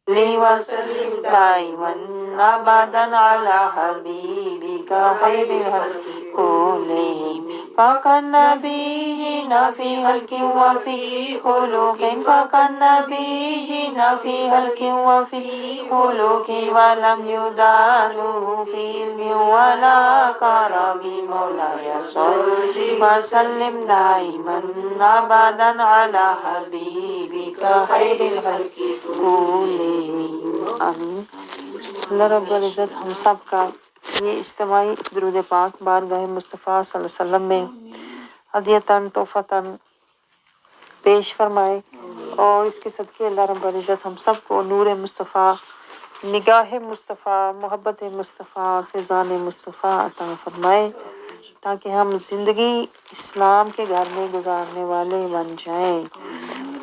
وسلم دائما أبدا على حبيبك خير الخلق كلهم فكالنبيين في خلق وفي خلق فكالنبيين في خلق وفي خلق ولم يدانوه في علم ولا كرم مولاي صل وسلم دائما أبدا على حبيبك خير الخلق كلهم آمین۔ اللہ رب العزت ہم سب کا یہ اجتماعی درود پاک بارگاہ مصطفیٰ صلی اللہ علیہ وسلم میں ہدیتاً تحفتاً پیش فرمائے، اور اس کے صدقے اللہ رب العزت ہم سب کو نور مصطفیٰ، نگاہ مصطفیٰ، محبت مصطفیٰ، فیضان مصطفیٰ عطا فرمائے، تاکہ ہم زندگی اسلام کے گھر میں گزارنے والے بن جائیں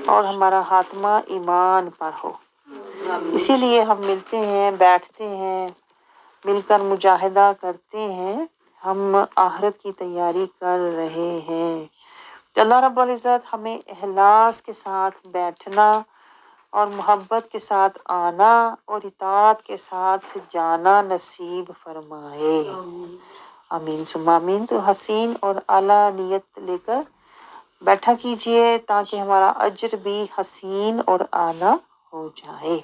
اور ہمارا خاتمہ ایمان پر ہو۔ اسی لیے ہم ملتے ہیں، بیٹھتے ہیں، مل کر مجاہدہ کرتے ہیں، ہم آخرت کی تیاری کر رہے ہیں۔ تو اللہ رب العزت ہمیں اخلاص کے ساتھ بیٹھنا اور محبت کے ساتھ آنا اور اطاعت کے ساتھ جانا نصیب فرمائے، آمین ثم آمین۔ تو حسین اور اعلیٰ نیت لے کر بیٹھا کیجئے تاکہ ہمارا اجر بھی حسین اور اعلیٰ ہو جائے۔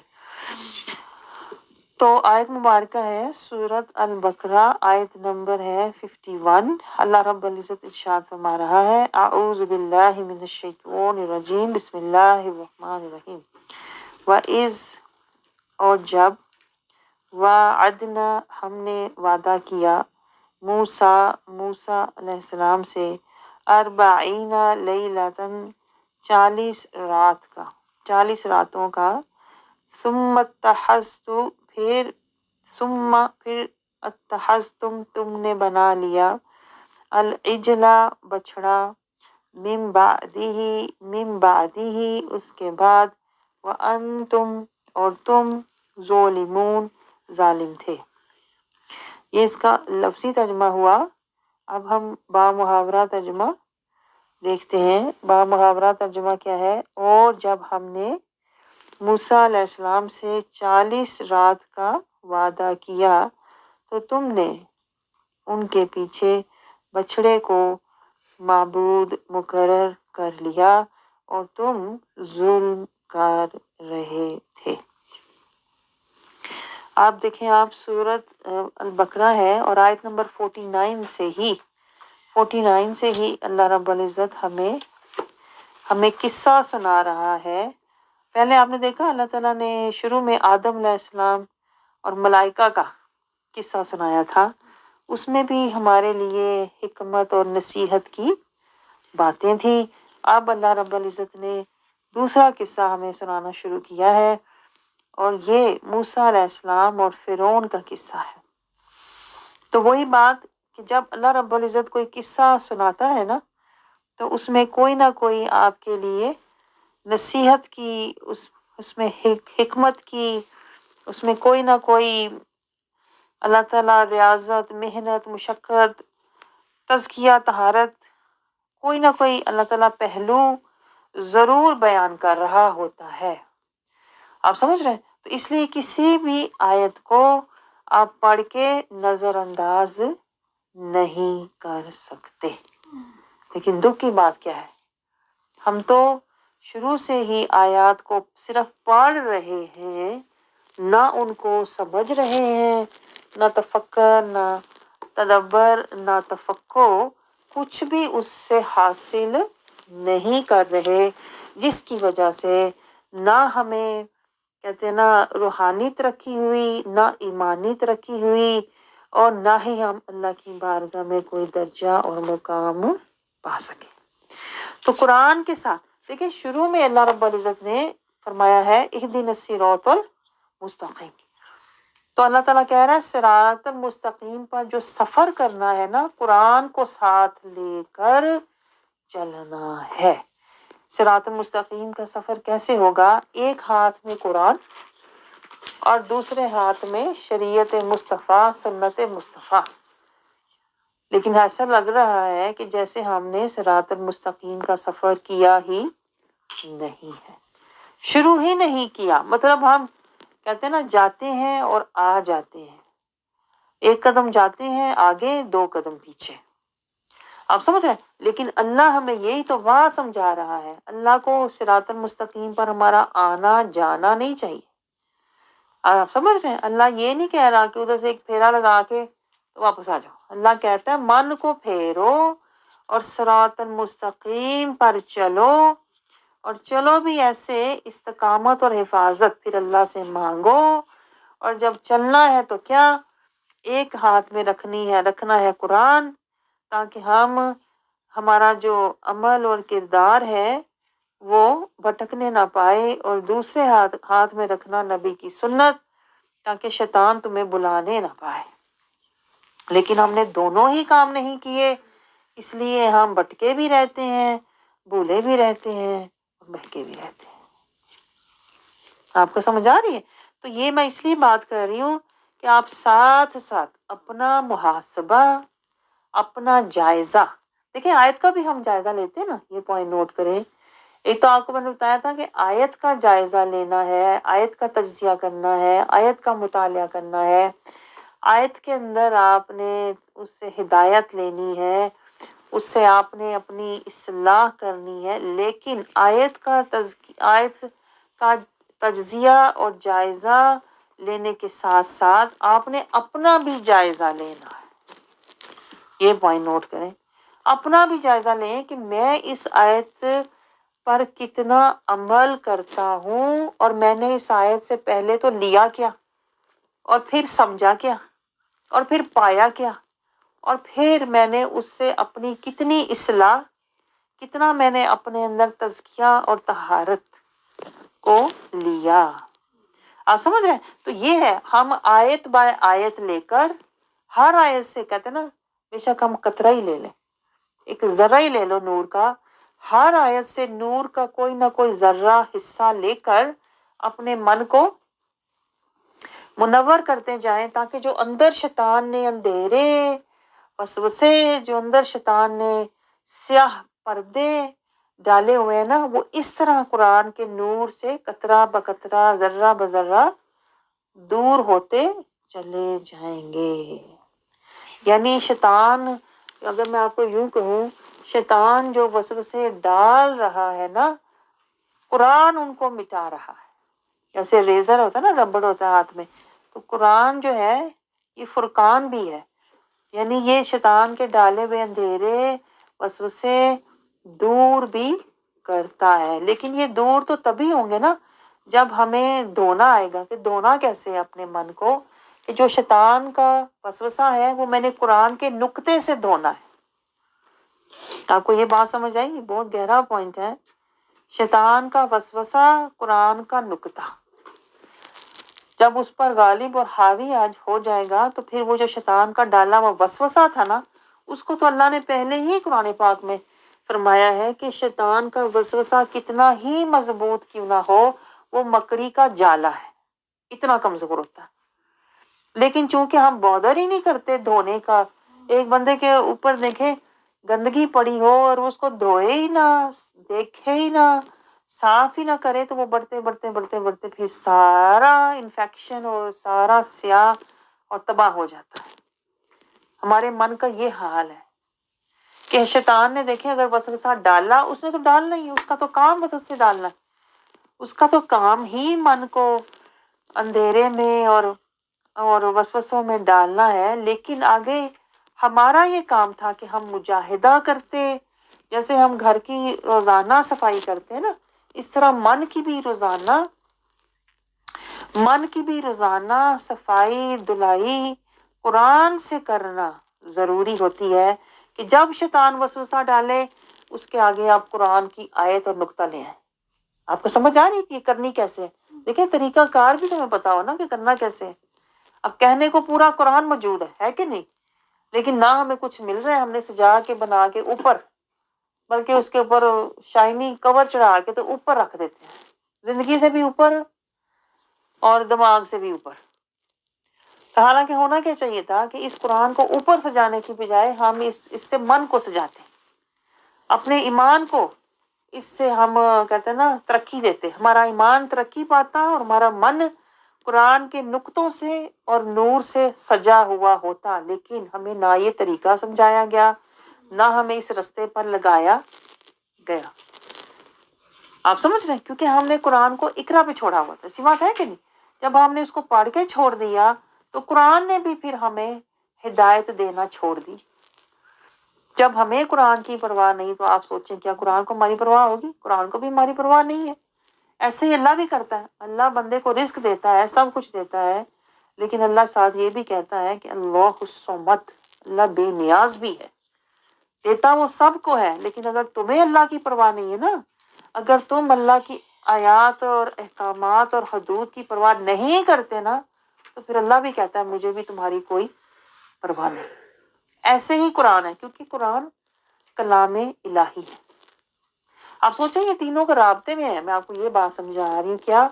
تو آیت مبارکہ ہے سورۃ البقرہ، آیت نمبر ہے 51۔ اللہ رب العزت ارشاد فرما رہا ہے، اعوذ باللہ من الشیطان الرجیم، بسم اللہ الرحمن الرحیم۔ وَإِذْ اور جب، وَعَدْنَا ہم نے وعدہ کیا، موسیٰ علیہ السلام سے، 40 لیلۃ 40 راتوں کا، ثم اتخذتم تم نے بنا لیا، العجل بچڑا، من بعدہ اس کے بعد، وانتم اور تم ظالمون ظالم تھے۔ یہ اس کا لفظی ترجمہ ہوا۔ اب ہم با محاورہ ترجمہ دیکھتے ہیں۔ با محاورہ ترجمہ کیا ہے؟ اور جب ہم نے موسیٰ علیہ السلام سے 40 رات کا وعدہ کیا تو تم نے ان کے پیچھے بچڑے کو معبود مقرر کر لیا اور تم ظلم کر رہے تھے۔ آپ دیکھیں، آپ سورۃ البقرہ ہے اور آیت نمبر 49 سے ہی اللہ رب العزت ہمیں قصہ سنا رہا ہے۔ پہلے آپ نے دیکھا اللہ تعالیٰ نے شروع میں آدم علیہ السلام اور ملائکہ کا قصہ سنایا تھا، اس میں بھی ہمارے لیے حکمت اور نصیحت کی باتیں تھیں۔ اب اللہ رب العزت نے دوسرا قصہ ہمیں سنانا شروع کیا ہے، اور یہ موسیٰ علیہ السلام اور فرعون کا قصہ ہے۔ تو وہی بات کہ جب اللہ رب العزت کوئی قصہ سناتا ہے نا، تو اس میں کوئی نہ کوئی آپ کے لیے نصیحت کی، اس میں حکمت کی، اس میں کوئی نہ کوئی اللہ تعالیٰ ریاضت، محنت، مشقت، تزکیہ، طہارت، کوئی نہ کوئی اللہ تعالیٰ پہلو ضرور بیان کر رہا ہوتا ہے۔ آپ سمجھ رہے ہیں؟ تو اس لیے کسی بھی آیت کو آپ پڑھ کے نظر انداز نہیں کر سکتے۔ لیکن دکھ کی بات کیا ہے، ہم تو شروع سے ہی آیات کو صرف پڑھ رہے ہیں، نہ ان کو سمجھ رہے ہیں، نہ تفکر، نہ تدبر، نہ تفقہ، کچھ بھی اس سے حاصل نہیں کر رہے، جس کی وجہ سے نہ ہمیں کہتے ہیں نا روحانی ترقی ہوئی، نہ ایمانی ترقی ہوئی، اور نہ ہی ہم اللہ کی بارگاہ میں کوئی درجہ اور مقام پا سکے۔ تو قرآن کے ساتھ دیکھیں، شروع میں اللہ رب العزت نے فرمایا ہے اہدنا الصراط المستقیم۔ تو اللہ تعالیٰ کہہ رہا ہے صراط المستقیم پر جو سفر کرنا ہے نا، قرآن کو ساتھ لے کر چلنا ہے۔ صراط المستقیم کا سفر کیسے ہوگا؟ ایک ہاتھ میں قرآن اور دوسرے ہاتھ میں شریعت مصطفیٰ، سنت مصطفیٰ۔ لیکن ایسا لگ رہا ہے کہ جیسے ہم نے صراط المستقیم کا سفر کیا ہی نہیں ہے، شروع ہی نہیں کیا۔ مطلب ہم کہتے ہیں نا جاتے ہیں اور آ جاتے ہیں، ایک قدم جاتے ہیں آگے، دو قدم پیچھے، آپ سمجھ رہے ہیں؟ لیکن اللہ ہمیں یہی تو بات سمجھا رہا ہے، اللہ کو صراط المستقیم پر ہمارا آنا جانا نہیں چاہیے، آپ سمجھ رہے ہیں؟ اللہ یہ نہیں کہہ رہا کہ ادھر سے ایک پھیرا لگا کے تو واپس آ جاؤ، اللہ کہتا ہے من کو پھیرو اور صراط المستقیم پر چلو، اور چلو بھی ایسے استقامت اور حفاظت پھر اللہ سے مانگو، اور جب چلنا ہے تو کیا، ایک ہاتھ میں رکھنا ہے قرآن، تاکہ ہمارا جو عمل اور کردار ہے وہ بھٹکنے نہ پائے، اور دوسرے ہاتھ میں رکھنا نبی کی سنت، تاکہ شیطان تمہیں بلانے نہ پائے۔ لیکن ہم نے دونوں ہی کام نہیں کیے، اس لیے ہم بھٹکے بھی رہتے ہیں، بھولے بھی رہتے ہیں، اور بہکے بھی رہتے ہیں۔ آپ کو سمجھ آ رہی ہے؟ تو یہ میں اس لیے بات کر رہی ہوں کہ آپ ساتھ ساتھ اپنا محاسبہ، اپنا جائزہ، دیکھیں آیت کا بھی ہم جائزہ لیتے ہیں نا، یہ پوائنٹ نوٹ کریں۔ ایک تو آپ کو میں نے بتایا تھا کہ آیت کا جائزہ لینا ہے، آیت کا تجزیہ کرنا ہے، آیت کا مطالعہ کرنا ہے، آیت کے اندر آپ نے اس سے ہدایت لینی ہے، اس سے آپ نے اپنی اصلاح کرنی ہے، لیکن آیت کا تجزیہ اور جائزہ لینے کے ساتھ ساتھ آپ نے اپنا بھی جائزہ لینا ہے۔ یہ پوائنٹ نوٹ کریں، اپنا بھی جائزہ لیں کہ میں اس آیت پر کتنا عمل کرتا ہوں، اور میں نے اس آیت سے پہلے تو لیا کیا، اور پھر سمجھا کیا، اور پھر پایا کیا، اور پھر میں نے اس سے اپنی کتنی اصلاح، کتنا میں نے اپنے اندر تزکیہ اور طہارت کو لیا۔ آپ سمجھ رہے ہیں؟ تو یہ ہے، ہم آیت بائے آیت لے کر ہر آیت سے، کہتے ہیں نا بے شک ہم قطرہ ہی لے لیں، ایک ذرہ ہی لے لو نور کا، ہر آیت سے نور کا کوئی نہ کوئی ذرہ حصہ لے کر اپنے من کو منور کرتے جائیں، تاکہ جو اندر شیطان نے اندھیرے وسوسے، جو اندر شیطان نے سیاہ پردے ڈالے ہوئے ہیں نا، وہ اس طرح قرآن کے نور سے قطرہ بقطرہ، ذرہ بذرہ دور ہوتے چلے جائیں گے۔ یعنی شیطان، اگر میں آپ کو یوں کہوں، شیطان جو وسوسے ڈال رہا ہے نا، قرآن ان کو مٹا رہا ہے۔ جیسے ریزر ہوتا ہے نا، ربڑ ہوتا ہے ہاتھ میں، تو قرآن جو ہے یہ فرقان بھی ہے، یعنی یہ شیطان کے ڈالے ہوئے اندھیرے وسوسے دور بھی کرتا ہے۔ لیکن یہ دور تو تبھی ہوں گے نا جب ہمیں دھونا آئے گا، کہ دھونا کیسے ہے اپنے من کو، کہ جو شیطان کا وسوسہ ہے وہ میں نے قرآن کے نقطے سے دھونا ہے۔ آپ کو یہ بات سمجھ آئی؟ یہ بہت گہرا پوائنٹ ہے۔ شیطان کا وسوسہ، قرآن کا نقطہ، جب اس پر غالب اور حاوی آج ہو جائے گا، تو پھر وہ جو شیطان کا ڈالا ہوا وسوسہ تھا نا، اس کو تو اللہ نے پہلے ہی قرآن پاک میں فرمایا ہے کہ شیطان کا وسوسہ کتنا ہی مضبوط کیوں نہ ہو، وہ مکڑی کا جالا ہے، اتنا کمزور ہوتا ہے۔ لیکن چونکہ ہم بودر ہی نہیں کرتے دھونے کا، ایک بندے کے اوپر دیکھیں گندگی پڑی ہو اور اس کو دھوئے ہی نہ، دیکھے ہی نہ، صاف ہی نہ کرے، تو وہ بڑھتے بڑھتے بڑھتے بڑھتے پھر سارا انفیکشن اور سارا سیاہ اور تباہ ہو جاتا ہے۔ ہمارے من کا یہ حال ہے کہ شیطان نے دیکھیں اگر وسوسہ ڈالا، اس نے تو ڈالنا ہی ہے، اس کا تو کام وسوسے ڈالنا ہے، اس کا تو کام ہی من کو اندھیرے میں اور وسوسوں میں ڈالنا ہے۔ لیکن آگے ہمارا یہ کام تھا کہ ہم مجاہدہ کرتے، جیسے ہم گھر کی روزانہ صفائی کرتے ہیں نا، اس طرح من کی بھی روزانہ صفائی دھلائی قرآن سے کرنا ضروری ہوتی ہے، کہ جب شیطان وسوسہ ڈالے اس کے آگے آپ قرآن کی آیت اور نقطہ لے آئیں۔ آپ کو سمجھ آ رہی ہے کہ یہ کرنی کیسے ہے؟ دیکھیں طریقہ کار بھی تمہیں پتا ہو نا کہ کرنا کیسے ہے۔ اب کہنے کو پورا قرآن موجود ہے کہ نہیں، لیکن نہ ہمیں کچھ مل رہا ہے، ہم نے سجا کے بنا کے اوپر، بلکہ اس کے اوپر شائنی کور چڑھا کے تو اوپر رکھ دیتے ہیں، زندگی سے بھی اوپر اور دماغ سے بھی اوپر۔ حالانکہ ہونا کیا چاہیے تھا کہ اس قرآن کو اوپر سجانے کی بجائے ہم اس سے من کو سجاتے ہیں، اپنے ایمان کو اس سے ہم کہتے ہیں نا ترقی دیتے، ہمارا ایمان ترقی پاتا اور ہمارا من قرآن کے نقطوں سے اور نور سے سجا ہوا ہوتا، لیکن ہمیں نہ یہ طریقہ سمجھایا گیا، نہ ہمیں اس رستے پر لگایا گیا۔ آپ سمجھ رہے ہیں؟ کیونکہ ہم نے قرآن کو اقرا پہ چھوڑا ہوا تھا، ایسی بات ہے کہ نہیں؟ جب ہم نے اس کو پڑھ کے چھوڑ دیا تو قرآن نے بھی پھر ہمیں ہدایت دینا چھوڑ دی۔ جب ہمیں قرآن کی پرواہ نہیں تو آپ سوچیں کیا قرآن کو ہماری پرواہ ہوگی؟ قرآن کو بھی ہماری پرواہ نہیں ہے۔ ایسے ہی اللہ بھی کرتا ہے، اللہ بندے کو رزق دیتا ہے، سب کچھ دیتا ہے، لیکن اللہ ساتھ یہ بھی کہتا ہے کہ اللہ الصمد، اللہ بے نیاز بھی ہے، دیتا وہ سب کو ہے، لیکن اگر تمہیں اللہ کی پرواہ نہیں ہے نا، اگر تم اللہ کی آیات اور احکامات اور حدود کی پرواہ نہیں کرتے نا، تو پھر اللہ بھی کہتا ہے مجھے بھی تمہاری کوئی پرواہ نہیں۔ ایسے ہی قرآن ہے، کیونکہ قرآن کلام الہی ہے۔ آپ سوچیں یہ تینوں کے رابطے میں ہے۔ میں آپ کو یہ بات سمجھا رہی ہوں، کیا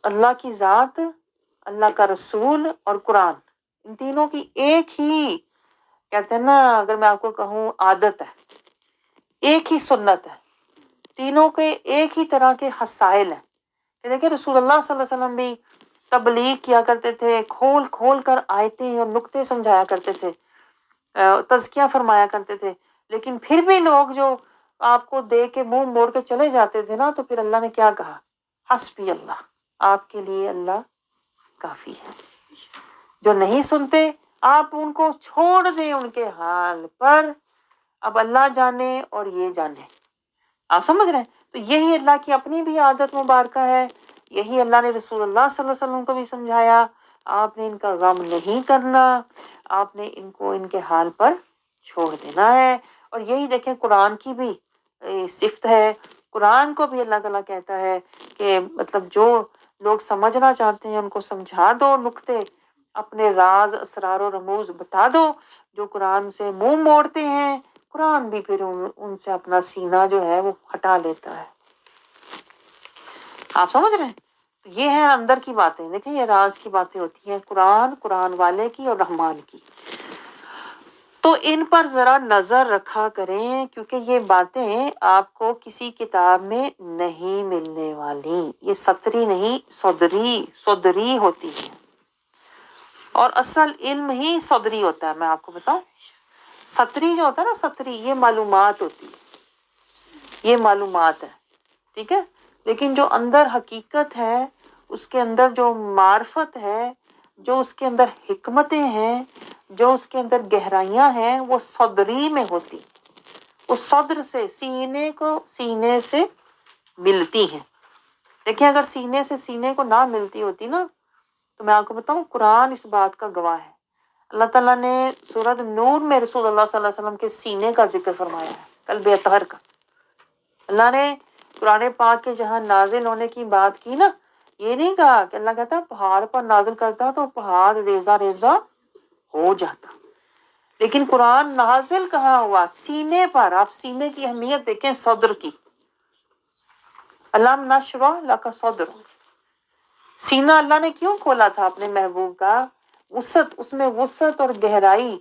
اللہ کی ذات، اللہ کا رسول اور قرآن، ان تینوں کی ایک ہی، کہتے ہیں نا، اگر میں آپ کو کہوں عادت ہے، ایک ہی سنت ہے، تینوں کے ایک ہی طرح کے حسائل ہیں۔ کہ دیکھیں رسول اللہ صلی اللہ علیہ وسلم بھی تبلیغ کیا کرتے تھے، کھول کھول کر آیتیں اور نقطے سمجھایا کرتے تھے، تزکیہ فرمایا کرتے تھے، لیکن پھر بھی لوگ جو آپ کو دے کے منہ موڑ کے چلے جاتے تھے نا، تو پھر اللہ نے کیا کہا؟ حسبی اللہ، آپ کے لیے اللہ کافی ہے۔ جو نہیں سنتے آپ ان کو چھوڑ دیں ان کے حال پر، اب اللہ جانے اور یہ جانے۔ آپ سمجھ رہے ہیں؟ تو یہی اللہ کی اپنی بھی عادت مبارکہ ہے، یہی اللہ نے رسول اللہ صلی اللہ علیہ وسلم کو بھی سمجھایا، آپ نے ان کا غم نہیں کرنا، آپ نے ان کو ان کے حال پر چھوڑ دینا ہے۔ اور یہی دیکھیں قرآن کی بھی صفت ہے، قرآن کو بھی اللہ تعالیٰ کہتا ہے کہ مطلب جو لوگ سمجھنا چاہتے ہیں ان کو سمجھا دو، نقطے اپنے راز اسرار و رموز بتا دو۔ جو قرآن سے منہ موڑتے ہیں، قرآن بھی پھر ان سے اپنا سینہ جو ہے وہ ہٹا لیتا ہے۔ آپ سمجھ رہے ہیں؟ تو یہ ہے اندر کی باتیں، دیکھیں یہ راز کی باتیں ہوتی ہیں، قرآن، قرآن والے کی اور رحمان کی۔ تو ان پر ذرا نظر رکھا کریں، کیونکہ یہ باتیں آپ کو کسی کتاب میں نہیں ملنے والی، یہ سطری نہیں صدری ہوتی ہے، اور اصل علم ہی صدری ہوتا ہے۔ میں آپ کو بتاؤں، سطری جو ہوتا ہے نا، سطری یہ معلومات ہوتی ہے، یہ معلومات ہے، ٹھیک ہے، لیکن جو اندر حقیقت ہے، اس کے اندر جو معرفت ہے، جو اس کے اندر حکمتیں ہیں، جو اس کے اندر گہرائیاں ہیں، وہ صدری میں ہوتی، وہ صدر سے، سینے کو سینے سے ملتی ہیں۔ دیکھیں اگر سینے سے سینے کو نہ ملتی ہوتی نا، تو میں آپ کو بتاؤں قرآن اس بات کا گواہ ہے۔ اللہ تعالیٰ نے سورۃ نور میں رسول اللہ صلی اللہ علیہ وسلم کے سینے کا ذکر فرمایا ہے، قلب اطہر کا۔ اللہ نے قرآن پاک کے جہاں نازل ہونے کی بات کی نا، یہ نہیں کہا کہ اللہ کہتا پہاڑ پر نازل کرتا تو پہاڑ ریزہ ریزہ ہو جاتا، لیکن قرآن نازل کہاں ہوا؟ سینے پر۔ آپ سینے کی اہمیت دیکھیں، صدر کی، علم نشرح لک صدر، سینہ اللہ نے کیوں کھولا تھا اپنے محبوب کا؟ وسعت، اس میں وسعت اور گہرائی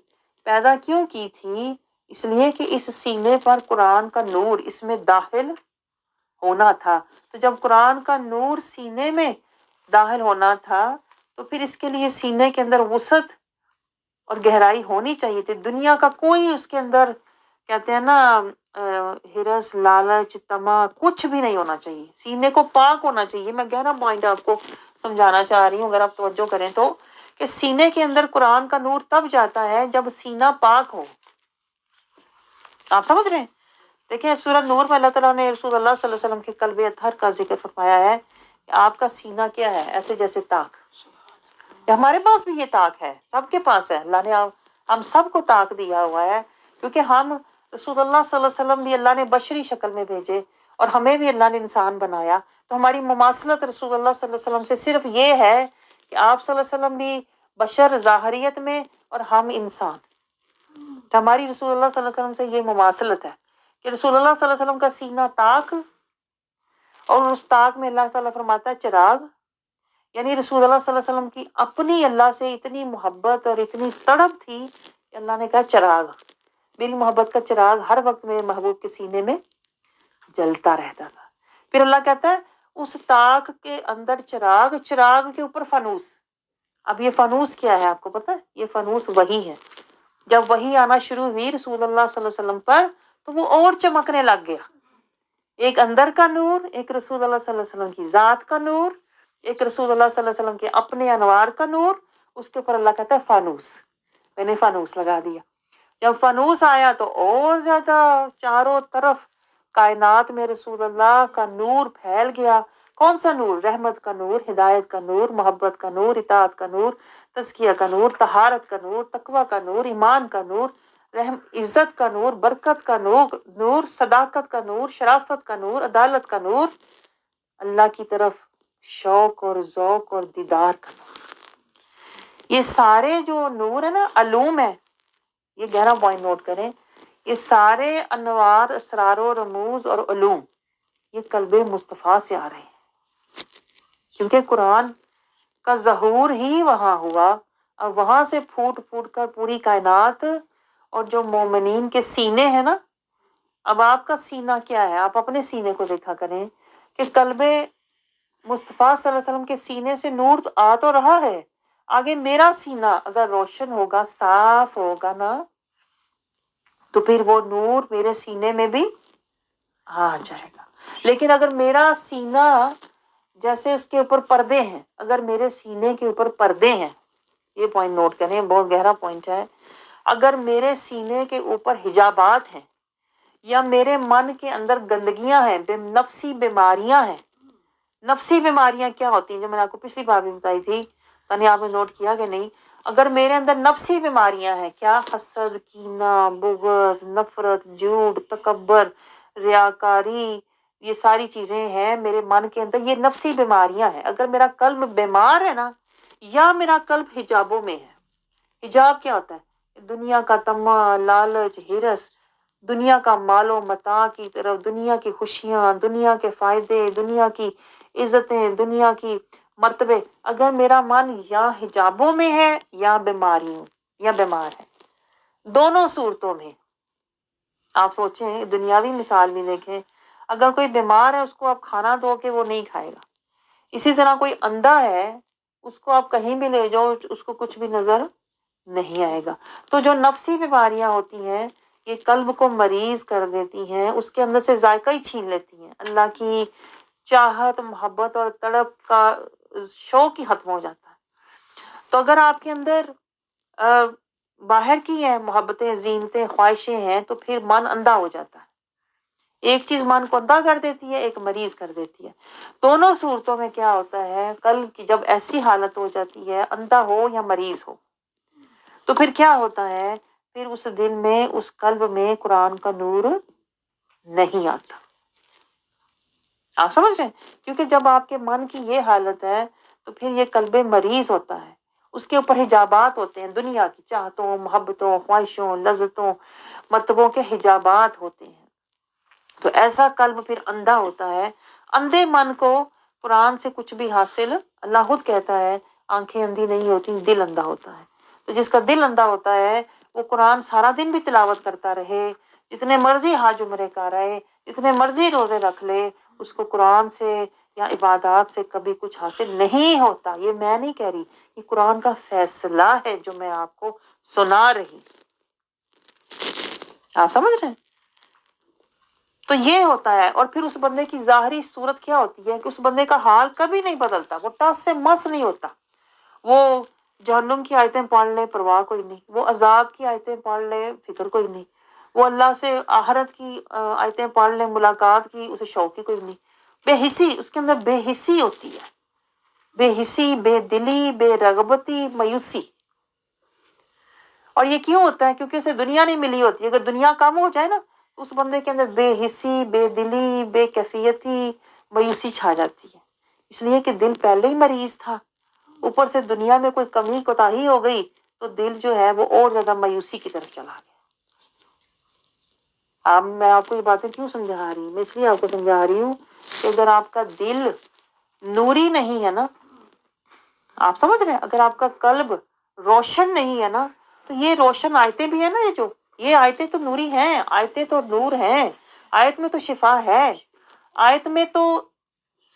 پیدا کیوں کی تھی؟ اس لیے کہ اس سینے پر قرآن کا نور اس میں داخل ہونا تھا۔ تو جب قرآن کا نور سینے میں داخل ہونا تھا تو پھر اس کے لیے سینے کے اندر وسعت اور گہرائی ہونی چاہیے تھی۔ دنیا کا کوئی اس کے اندر، کہتے ہیں نا، ہرس، لالچ، طمع، کچھ بھی نہیں ہونا چاہیے، سینے کو پاک ہونا چاہیے۔ میں گہرا پوائنٹ آپ کو سمجھانا چاہ رہی ہوں، اگر آپ توجہ کریں تو، کہ سینے کے اندر قرآن کا نور تب جاتا ہے جب سینہ پاک ہو۔ آپ سمجھ رہے ہیں؟ دیکھیں سورۃ نور میں اللہ تعالیٰ نے رسول اللہ صلی اللہ علیہ وسلم کے قلب اطہر کا ذکر فرمایا ہے کہ آپ کا سینہ کیا ہے؟ ایسے جیسے طاق۔ ہمارے پاس بھی یہ طاق ہے، سب کے پاس ہے، اللہ نے ہم سب کو طاق دیا ہوا ہے، کیونکہ ہم رسول اللہ صلی اللہ علیہ وسلم بھی اللہ نے بشری شکل میں بھیجے اور ہمیں بھی اللہ نے انسان بنایا، تو ہماری مماثلت رسول اللہ صلی اللہ علیہ وسلم سے صرف یہ ہے کہ آپ صلی اللہ علیہ وسلم بھی بشر ظاہریت میں اور ہم انسان، تو ہماری رسول اللہ صلی اللہ علیہ وسلم سے یہ مماثلت ہے کہ رسول اللہ صلی اللہ علیہ وسلم کا سینہ طاق، اور اس طاق میں اللہ تعالیٰ فرماتا ہے چراغ، یعنی رسول اللہ صلی اللہ علیہ وسلم کی اپنی اللہ سے اتنی محبت اور اتنی تڑپ تھی کہ اللہ نے کہا چراغ، میری محبت کا چراغ ہر وقت میرے محبوب کے سینے میں جلتا رہتا تھا۔ پھر اللہ کہتا ہے اس طاق کے اندر چراغ، چراغ کے اوپر فانوس. اب یہ فانوس کیا ہے آپ کو پتہ ہے؟ یہ فانوس وحی ہے. جب وحی آنا شروع ہوئی رسول اللہ صلی اللہ علیہ وسلم پر تو وہ اور چمکنے لگ گیا. ایک اندر کا نور، ایک رسول اللہ صلی اللہ علیہ وسلم کی ذات کا نور، ایک رسول اللہ صلی اللہ علیہ وسلم کے اپنے انوار کا نور، اس کے اوپر اللہ کہتا ہے فانوس. میں نے فانوس لگا دیا. جب فانوس آیا تو اور زیادہ چاروں طرف کائنات میں رسول اللہ کا نور پھیل گیا. کون سا نور؟ رحمت کا نور، ہدایت کا نور، محبت کا نور، اطاعت کا نور، تزکیہ کا نور، طہارت کا نور، تقوی کا نور، ایمان کا نور، عزت کا نور، برکت کا نور، صداقت کا نور، شرافت کا نور، عدالت کا نور، اللہ کی طرف شوق اور ذوق اور دیدار کا نور. یہ سارے جو نور ہے نا، علوم ہے، یہ گہرا پوائنٹ نوٹ کریں، یہ سارے انوار، اسرار و رموز اور علوم یہ قلب مصطفیٰ سے آ رہے ہیں، کیونکہ قرآن کا ظہور ہی وہاں ہوا. اب وہاں سے پھوٹ پھوٹ کر پوری کائنات اور جو مومنین کے سینے ہیں نا، اب آپ کا سینہ کیا ہے؟ آپ اپنے سینے کو دیکھا کریں کہ قلب مصطفیٰ صلی اللہ علیہ وسلم کے سینے سے نور تو آ تو رہا ہے. آگے میرا سینہ اگر روشن ہوگا، صاف ہوگا نا، تو پھر وہ نور میرے سینے میں بھی آ جائے گا. لیکن اگر میرا سینہ جیسے اس کے اوپر پردے ہیں، اگر میرے سینے کے اوپر پردے ہیں، یہ پوائنٹ نوٹ کریں، بہت گہرا پوائنٹ ہے. اگر میرے سینے کے اوپر حجابات ہیں یا میرے من کے اندر گندگیاں ہیں، نفسی بیماریاں ہیں. نفسی بیماریاں کیا ہوتی ہیں؟ جو میں نے آپ کو پچھلی بار بھی بتائی تھی، یعنی آپ نے نوٹ کیا کہ نہیں؟ اگر میرے اندر نفسی بیماریاں ہیں، کیا؟ حسد، کینہ، بغض، نفرت، جھوٹ، تکبر، ریاکاری، یہ ساری چیزیں ہیں میرے من کے اندر، یہ نفسی بیماریاں ہیں. اگر میرا قلب بیمار ہے نا، یا میرا قلب حجابوں میں ہے. حجاب کیا ہوتا ہے؟ دنیا کا طمع، لالچ، ہرس، دنیا کا مال و متاع کی طرف، دنیا کی خوشیاں، دنیا کے فائدے، دنیا کی عزتیں، دنیا کی مرتبے. اگر میرا من یا حجابوں میں ہے یا بیماریوں یا بیمار ہے، دونوں صورتوں میں آپ سوچیں، دنیاوی مثال بھی دیکھیں، اگر کوئی بیمار ہے اس کو آپ کھانا دو کہ وہ نہیں کھائے گا. اسی طرح کوئی اندھا ہے، اس کو آپ کہیں بھی لے جاؤ اس کو کچھ بھی نظر نہیں آئے گا. تو جو نفسی بیماریاں ہوتی ہیں یہ قلب کو مریض کر دیتی ہیں، اس کے اندر سے ذائقہ ہی چھین لیتی ہیں. اللہ کی چاہت، محبت اور تڑپ کا شوق ہی ختم ہو جاتا ہے. تو اگر آپ کے اندر باہر کی ہیں محبتیں، زینتیں، خواہشیں ہیں، تو پھر من اندھا ہو جاتا ہے. ایک چیز من کو اندھا کر دیتی ہے، ایک مریض کر دیتی ہے. دونوں صورتوں میں کیا ہوتا ہے؟ قلب کی جب ایسی حالت ہو جاتی ہے، اندھا ہو یا مریض ہو، تو پھر کیا ہوتا ہے؟ پھر اس دل میں، اس قلب میں قرآن کا نور نہیں آتا. آپ سمجھ رہے ہیں؟ کیونکہ جب آپ کے من کی یہ حالت ہے تو پھر یہ قلب مریض ہوتا ہے، اس کے اوپر حجابات ہوتے ہیں، دنیا کی چاہتوں، محبتوں، خواہشوں، لذتوں، مرتبوں کے حجابات ہوتے ہیں. تو ایسا قلب پھر اندھا ہوتا ہے. اندھے من کو قرآن سے کچھ بھی حاصل، اللہ خود کہتا ہے آنکھیں اندھی نہیں ہوتی، دل اندھا ہوتا ہے. تو جس کا دل اندھا ہوتا ہے وہ قرآن سارا دن بھی تلاوت کرتا رہے، جتنے مرضی حج عمرے کا رہے، جتنے مرضی روزے رکھ لے، اس کو قرآن سے یا عبادات سے کبھی کچھ حاصل نہیں ہوتا. یہ میں نہیں کہہ رہی، یہ قرآن کا فیصلہ ہے جو میں آپ کو سنا رہی. آپ سمجھ رہے ہیں؟ تو یہ ہوتا ہے. اور پھر اس بندے کی ظاہری صورت کیا ہوتی ہے کہ اس بندے کا حال کبھی نہیں بدلتا، وہ ٹس سے مس نہیں ہوتا. وہ جہنم کی آیتیں پڑھ لے، پرواہ کوئی نہیں. وہ عذاب کی آیتیں پڑھ لے، فکر کوئی نہیں. وہ اللہ سے آخرت کی آیتیں پڑھ لے، ملاقات کی، اسے شوق ہی کوئی نہیں. بے حسی، اس کے اندر بے حسی ہوتی ہے، بے حسی، بے دلی، بے رغبتی، مایوسی. اور یہ کیوں ہوتا ہے؟ کیونکہ اسے دنیا نہیں ملی ہوتی. اگر دنیا کم ہو جائے نا، اس بندے کے اندر بے حسی، بے دلی، بے کیفیتی، مایوسی چھا جاتی ہے. اس لیے کہ دل پہلے ہی مریض تھا، اوپر سے دنیا میں کوئی کمی کوتاہی ہو گئی تو دل جو ہے وہ اور زیادہ مایوسی کی طرف چلا گیا. اب میں آپ کو یہ باتیں کیوں سمجھا رہی ہوں؟ میں اس لیے آپ کو سمجھا رہی ہوں کہ اگر آپ کا دل نوری نہیں ہے نا، آپ سمجھ رہے ہیں، اگر آپ کا قلب روشن نہیں ہے نا، تو یہ روشن آیتیں بھی ہیں نا، یہ آیتیں تو نوری ہیں، آیتیں تو نور ہیں، آیت میں تو شفا ہے، آیت میں تو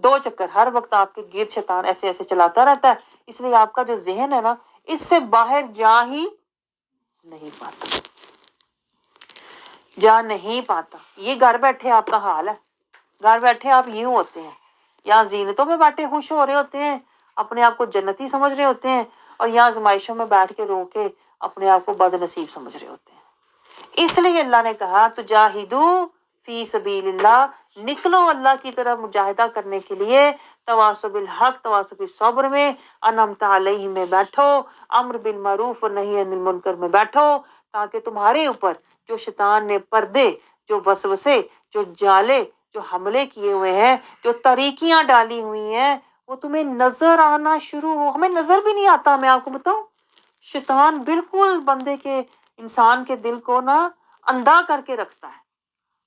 دو چکر ہر وقت آپ کے گرد شیطان ایسے ایسے چلاتا رہتا ہے، اس لیے آپ کا جو ذہن ہے نا اس سے باہر جا ہی نہیں پاتا، جا نہیں پاتا۔ یہ گھر بیٹھے آپ کا حال ہے، گھر بیٹھے آپ یوں ہوتے ہیں، یہاں زینتوں میں بیٹھے خوش ہو رہے ہوتے ہیں، اپنے آپ کو جنتی سمجھ رہے ہوتے ہیں، اور یہاں آزمائشوں میں بیٹھ کے رو کے اپنے آپ کو بد نصیب سمجھ رہے ہوتے ہیں۔ اس لیے اللہ نے کہا تجاہدو فی سبیل اللہ، نکلو اللہ کی طرف مجاہدہ کرنے کے لیے، تواصوا بالحق تواصوا بالصبر میں، انعمت علیہم میں بیٹھو، امر بالمعروف اور نہی عن المنکر میں بیٹھو، تاکہ تمہارے اوپر جو شیطان نے پردے، جو وسوسے، جو جالے، جو حملے کیے ہوئے ہیں، جو طریقیاں ڈالی ہوئی ہیں، وہ تمہیں نظر آنا شروع ہو۔ ہمیں نظر بھی نہیں آتا، میں آپ کو بتاؤں، شیطان بالکل بندے کے، انسان کے دل کو نا اندھا کر کے رکھتا ہے،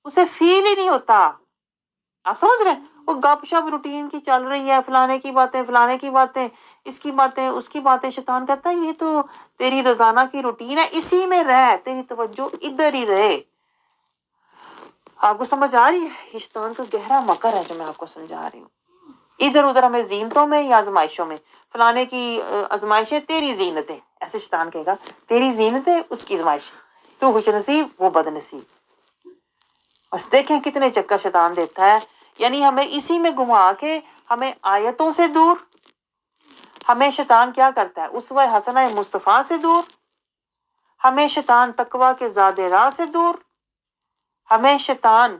اسے فیل ہی نہیں ہوتا۔ آپ سمجھ رہے ہیں؟ وہ گپ شپ روٹین کی چل رہی ہے، فلانے کی باتیں، فلانے کی باتیں، اس کی باتیں، اس کی باتیں، شیطان کہتا ہے یہ تو تیری روزانہ کی روٹین ہے، اسی میں رہ، تیری توجہ ادھر ہی رہے۔ آپ کو سمجھ آ رہی ہے؟ یہ شیطان کا گہرا مکر ہے جو میں آپ کو سمجھا رہی ہوں۔ ادھر ادھر ہمیں زینتوں میں یا آزمائشوں میں، فلانے کی آزمائشیں تیری زینتیں، ایسے شیطان کہے گا تیری زینتیں اس کی آزمائشیں، تو خوش نصیب وہ بد نصیب۔ بس دیکھیں کتنے چکر شیطان دیتا ہے، یعنی ہمیں اسی میں گھما کے ہمیں آیتوں سے دور، ہمیں شیطان کیا کرتا ہے اسوہ حسنہ مصطفیٰ سے دور، ہمیں شیطان تقویٰ کے زاد راہ سے دور، ہمیں شیطان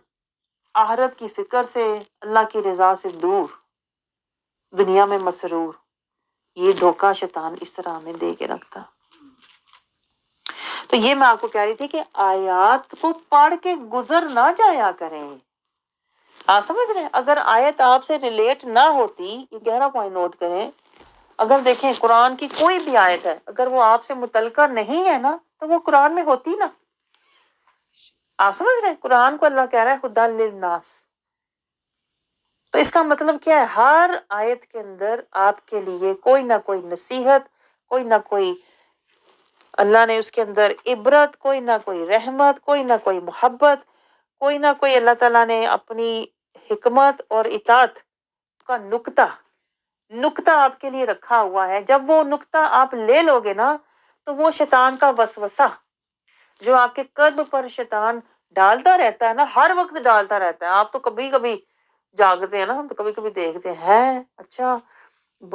آخرت کی فکر سے، اللہ کی رضا سے دور، دنیا میں مسرور۔ یہ دھوکہ شیطان اس طرح ہمیں دے کے رکھتا۔ تو یہ میں آپ کو کہہ رہی تھی کہ آیات کو پڑھ کے گزر نہ جایا کریں۔ آپ سمجھ رہے ہیں؟ اگر آیت آپ سے ریلیٹ نہ ہوتی، یہ گہرا پوائنٹ نوٹ کریں، اگر دیکھیں قرآن کی کوئی بھی آیت ہے، اگر وہ آپ سے متعلقہ نہیں ہے نا تو وہ قرآن میں ہوتی نا۔ آپ سمجھ رہے ہیں؟ قرآن کو اللہ کہہ رہا ہے ہدی للناس، تو اس کا مطلب کیا ہے؟ ہر آیت کے اندر آپ کے لیے کوئی نہ کوئی نصیحت، کوئی نہ کوئی اللہ نے اس کے اندر عبرت، کوئی نہ کوئی رحمت، کوئی نہ کوئی محبت، کوئی نہ کوئی اللہ تعالیٰ نے اپنی حکمت اور اطاعت کا نقطہ آپ کے لیے رکھا ہوا ہے۔ جب وہ نقطہ آپ لے لو گے نا تو وہ شیطان کا وسوسہ جو آپ کے قلب پر شیطان ڈالتا رہتا ہے نا، ہر وقت ڈالتا رہتا ہے۔ آپ تو کبھی کبھی جاگتے ہیں نا، ہم تو کبھی کبھی دیکھتے ہیں اچھا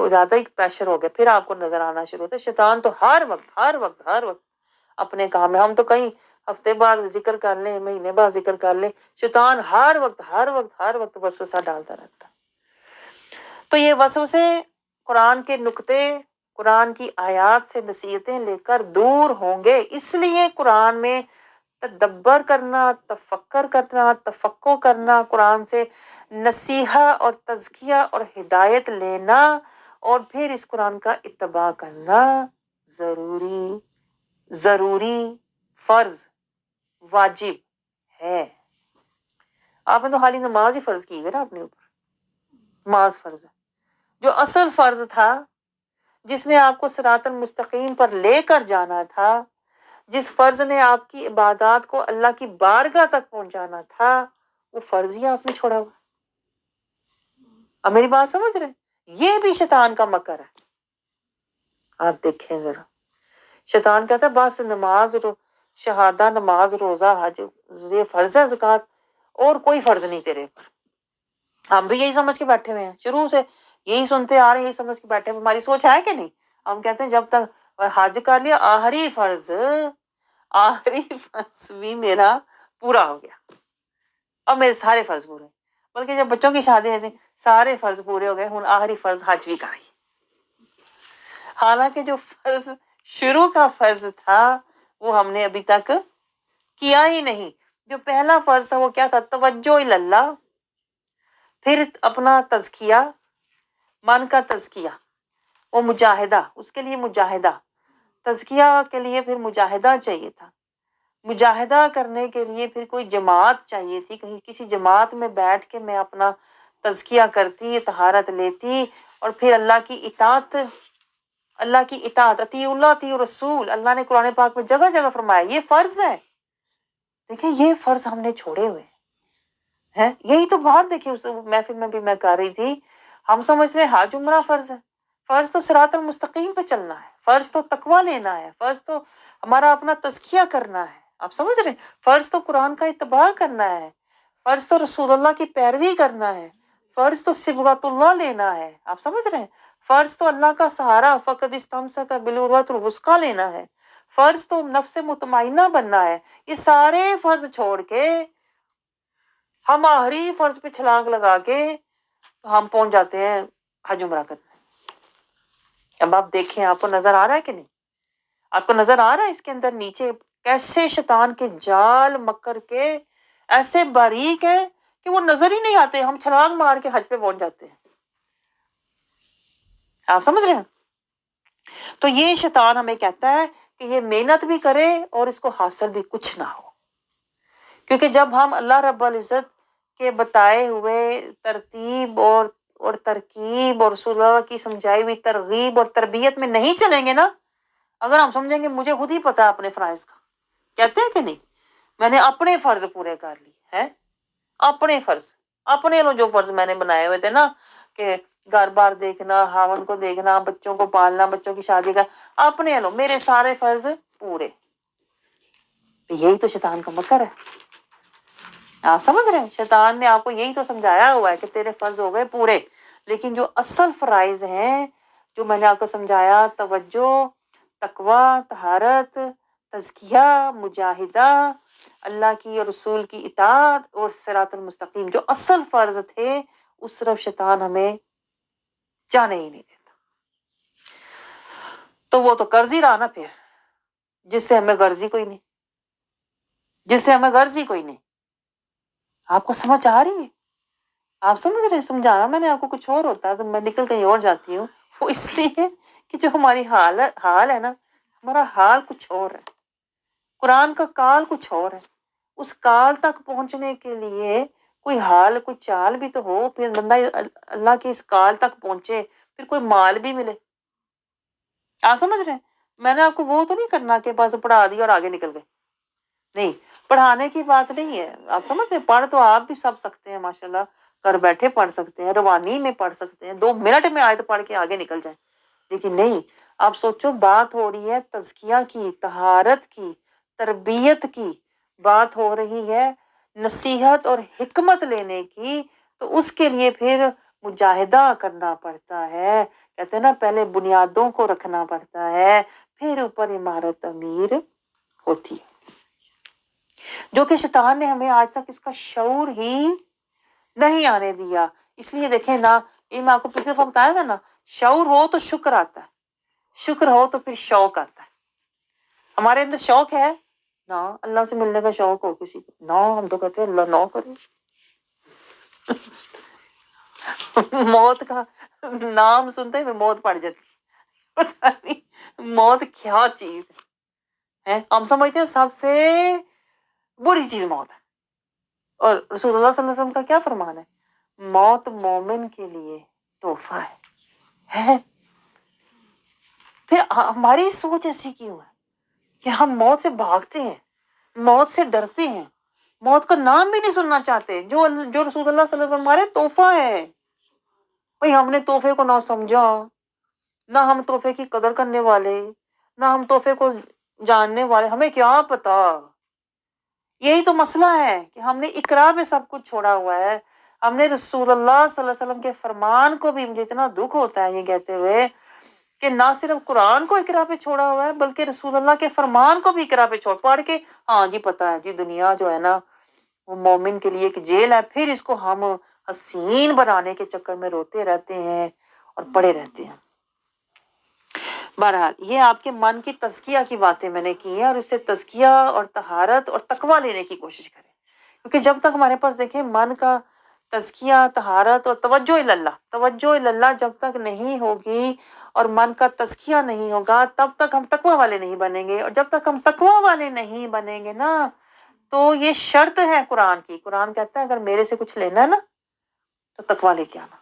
زیادہ ہی پریشر ہو گیا، پھر آپ کو نظر آنا شروع ہوتا ہے۔ شیطان تو ہر وقت اپنے کام میں، ہم تو کہیں ہفتے بعد ذکر کر لیں، مہینے بعد ذکر کر لیں، شیطان ہر وقت وسوسہ ڈالتا رہتا ہے۔ تو یہ وسوسے قرآن کے نقطے، قرآن کی آیات سے نصیحتیں لے کر دور ہوں گے۔ اس لیے قرآن میں تدبر کرنا، تفکر کرنا، تفقہ کرنا، قرآن سے نصیحت اور تزکیہ اور ہدایت لینا، اور پھر اس قرآن کا اتباع کرنا ضروری، فرض، واجب ہے۔ آپ نے تو خالی نماز ہی فرض کی ہے نا اپنے اوپر، نماز فرض ہے۔ جو اصل فرض تھا، جس نے آپ کو صراط المستقیم پر لے کر جانا تھا، جس فرض نے آپ کی عبادات کو اللہ کی بارگاہ تک پہنچانا تھا، وہ فرض ہی آپ نے چھوڑا ہوا۔ اب میری بات سمجھ رہے ہیں؟ یہ بھی شیطان کا مکر ہے۔ آپ دیکھیں ذرا، شیطان کہتا ہے بس نماز، شہادہ، نماز، روزہ، حج یہ فرض ہے، زکوٰۃ اور کوئی فرض نہیں تیرے پر۔ ہم بھی یہی سمجھ کے بیٹھے ہوئے ہیں، شروع سے یہی سنتے آ رہے ہیں، یہی سمجھ کے بیٹھے ہوئے۔ ہماری سوچ ہے کہ نہیں؟ ہم کہتے ہیں جب تک حج کر لیا، آخری فرض بھی میرا پورا ہو گیا، اب میرے سارے فرض پورے۔ بلکہ جب بچوں کی شادی ہوتی سارے فرض پورے ہو گئے، ہن آخری فرض حج بھی کرائی۔ حالانکہ جو فرض شروع کا فرض تھا وہ ہم نے ابھی تک کیا ہی نہیں۔ جو پہلا فرض تھا وہ کیا تھا؟ توجہ اللہ، پھر اپنا تزکیہ، من کا تزکیہ، وہ مجاہدہ، اس کے لیے مجاہدہ، تزکیہ کے لیے پھر مجاہدہ چاہیے تھا، مجاہدہ کرنے کے لیے پھر کوئی جماعت چاہیے تھی، کہیں کسی جماعت میں بیٹھ کے میں اپنا تزکیہ کرتی، طہارت لیتی، اور پھر اللہ کی اطاعت، اطیعوا اللہ اطیعوا رسول، اللہ نے قرآن پاک میں جگہ جگہ فرمایا یہ فرض ہے۔ دیکھیں یہ فرض ہم نے چھوڑے ہوئے، ہے یہی تو بات دیکھیے اس محفل میں بھی میں کر رہی تھی. ہم سمجھتے ہیں حج عمرہ فرض ہے. فرض تو صراط المستقیم پہ چلنا ہے, فرض تو تقوی لینا ہے, فرض تو ہمارا اپنا تزکیہ کرنا ہے. آپ سمجھ رہے ہیں؟ فرض تو قرآن کا اتباع کرنا ہے, فرض تو رسول اللہ کی پیروی کرنا ہے, فرض تو صبغۃ اللہ لینا ہے. آپ سمجھ رہے ہیں؟ فرض تو اللہ کا سہارا فقد استمسک بالعروۃ الوثقی لینا ہے. فرض تو نفس مطمئنہ بننا ہے. یہ سارے فرض چھوڑ کے ہم آخری فرض پہ چھلانگ لگا کے ہم پہنچ جاتے ہیں حج عمرہ کرنے. اب آپ دیکھیں, آپ کو نظر آ رہا ہے کہ نہیں؟ آپ کو نظر آ رہا ہے اس کے اندر نیچے کیسے شیطان کے جال مکر کے ایسے باریک ہے کہ وہ نظر ہی نہیں آتے, ہم چھلانگ مار کے حج پہ پہنچ جاتے ہیں. آپ سمجھ رہے ہیں؟ تو یہ شیطان ہمیں کہتا ہے کہ یہ محنت بھی کرے اور اس کو حاصل بھی کچھ نہ ہو, کیونکہ جب ہم اللہ رب العزت کے بتائے ہوئے ترتیب اور ترکیب اور رسول اللہ کی سمجھائی ہوئی ترغیب اور تربیت میں نہیں چلیں گے نا, اگر ہم سمجھیں گے مجھے خود ہی پتا ہے اپنے فرائض کا, کہتے ہیں کہ نہیں, میں نے اپنے فرض پورے کر لی ہیں, اپنے فرض, اپنے جو فرض میں نے بنائے ہوئے تھے نا, کہ گھر بار دیکھنا, خاوند کو دیکھنا, بچوں کو پالنا, بچوں کی شادی کا, اپنے میرے سارے فرض پورے. یہی تو شیطان کا مکر ہے. آپ سمجھ رہے ہیں؟ شیطان نے آپ کو یہی تو سمجھایا ہوا ہے کہ تیرے فرض ہو گئے پورے, لیکن جو اصل فرائض ہیں جو میں نے آپ کو سمجھایا, توجہ, تقوی, طہارت, تزکیہ, مجاہدہ, اللہ کی اور رسول کی اطاعت اور صراط المستقیم, جو اصل فرض تھے اس طرف شیطان ہمیں جانے ہی نہیں دیتا. تو وہ تو قرض ہی رہا نا پھر, جس سے ہمیں غرض ہی کوئی نہیں, جس سے ہمیں غرض ہی کوئی نہیں. آپ کو سمجھ آ رہی ہے؟ آپ سمجھ رہے ہیں؟ سمجھانا میں نے آپ کو کچھ اور ہوتا ہے تو میں نکل کہیں اور جاتی ہوں, وہ اس لیے کہ جو ہماری حال ہے نا, ہمارا حال کچھ اور ہے, قرآن کا کال کچھ اور ہے. اس کال تک پہنچنے کے لیے کوئی حال, کوئی چال بھی تو ہو, پھر بندہ اللہ کے اس کال تک پہنچے, پھر کوئی مال بھی ملے. آپ سمجھ رہے ہیں؟ میں نے آپ کو وہ تو نہیں کرنا کہ بس پڑھا دیا اور آگے نکل گئے, نہیں, پڑھانے کی بات نہیں ہے. آپ سمجھ رہے ہیں؟ پڑھ تو آپ بھی سب سکتے ہیں ماشاءاللہ, گھر بیٹھے پڑھ سکتے ہیں, روانی میں پڑھ سکتے ہیں, 2 منٹ میں آیت پڑھ کے آگے نکل جائیں. لیکن نہیں, آپ سوچو بات ہو رہی ہے تزکیہ کی, طہارت کی, تربیت کی, بات ہو رہی ہے نصیحت اور حکمت لینے کی, تو اس کے لیے پھر مجاہدہ کرنا پڑتا ہے. کہتے ہیں نا پہلے بنیادوں کو رکھنا پڑتا ہے, پھر اوپر عمارت امیر ہوتی ہے, جو کہ شیطان نے ہمیں آج تک اس کا شعور ہی نہیں آنے دیا. اس لیے دیکھیں نا, یہ میں آپ کو پچھلے وقت بتایا تھا نا, شعور ہو تو شکر آتا ہے, شکر ہو تو پھر شوق آتا ہے. ہمارے اندر شوق ہے نا, اللہ سے ملنے کا شوق ہو کسی کو نا, ہم تو کہتے ہیں اللہ نہ کرے. موت کا نام سنتے ہی موت پڑ جاتی, پتہ نہیں موت کیا چیز ہے. ہم سمجھتے ہیں سب سے بری چیز موت ہے, اور رسول اللہ صلی اللہ علیہ وسلم کا کیا فرمان ہے, موت مومن کے لیے تحفہ ہے. پھر ہماری سوچ ایسی کیوں ہے کہ ہم موت سے بھاگتے ہیں, موت سے ڈرتے ہیں, موت کا نام بھی نہیں سننا چاہتے, جو رسول اللہ صلی اللہ علیہ وسلم ہمارے تحفہ ہے. بھئی ہم نے تحفے کو نہ سمجھا, نہ ہم تحفے کی قدر کرنے والے, نہ ہم تحفے کو جاننے والے, ہمیں کیا پتا. یہی تو مسئلہ ہے کہ ہم نے اقرا میں سب کچھ چھوڑا ہوا ہے. ہم نے رسول اللہ صلی اللہ علیہ وسلم کے فرمان کو بھی, مجھے اتنا دکھ ہوتا ہے یہ کہتے ہوئے کہ نہ صرف قرآن کو اقرا پہ چھوڑا ہوا ہے, بلکہ رسول اللہ کے فرمان کو بھی اقرا پہ چھوڑ, پڑھ کے ہاں جی پتہ ہے جی, دنیا جو ہے نا وہ مومن کے لیے ایک جیل ہے, پھر اس کو ہم حسین بنانے کے چکر میں روتے رہتے ہیں اور پڑے رہتے ہیں. بہرحال یہ آپ کے من کی تزکیہ کی باتیں میں نے کی ہیں, اور اس سے تزکیہ اور طہارت اور تقویٰ لینے کی کوشش کریں, کیونکہ جب تک ہمارے پاس دیکھیں من کا تزکیہ, طہارت اور توجہ اللہ جب تک نہیں ہوگی اور من کا تزکیہ نہیں ہوگا, تب تک ہم تقویٰ والے نہیں بنیں گے. اور جب تک ہم تقویٰ والے نہیں بنیں گے نا, تو یہ شرط ہے قرآن کی. قرآن کہتا ہے اگر میرے سے کچھ لینا ہے نا تو تقویٰ لے کے آنا,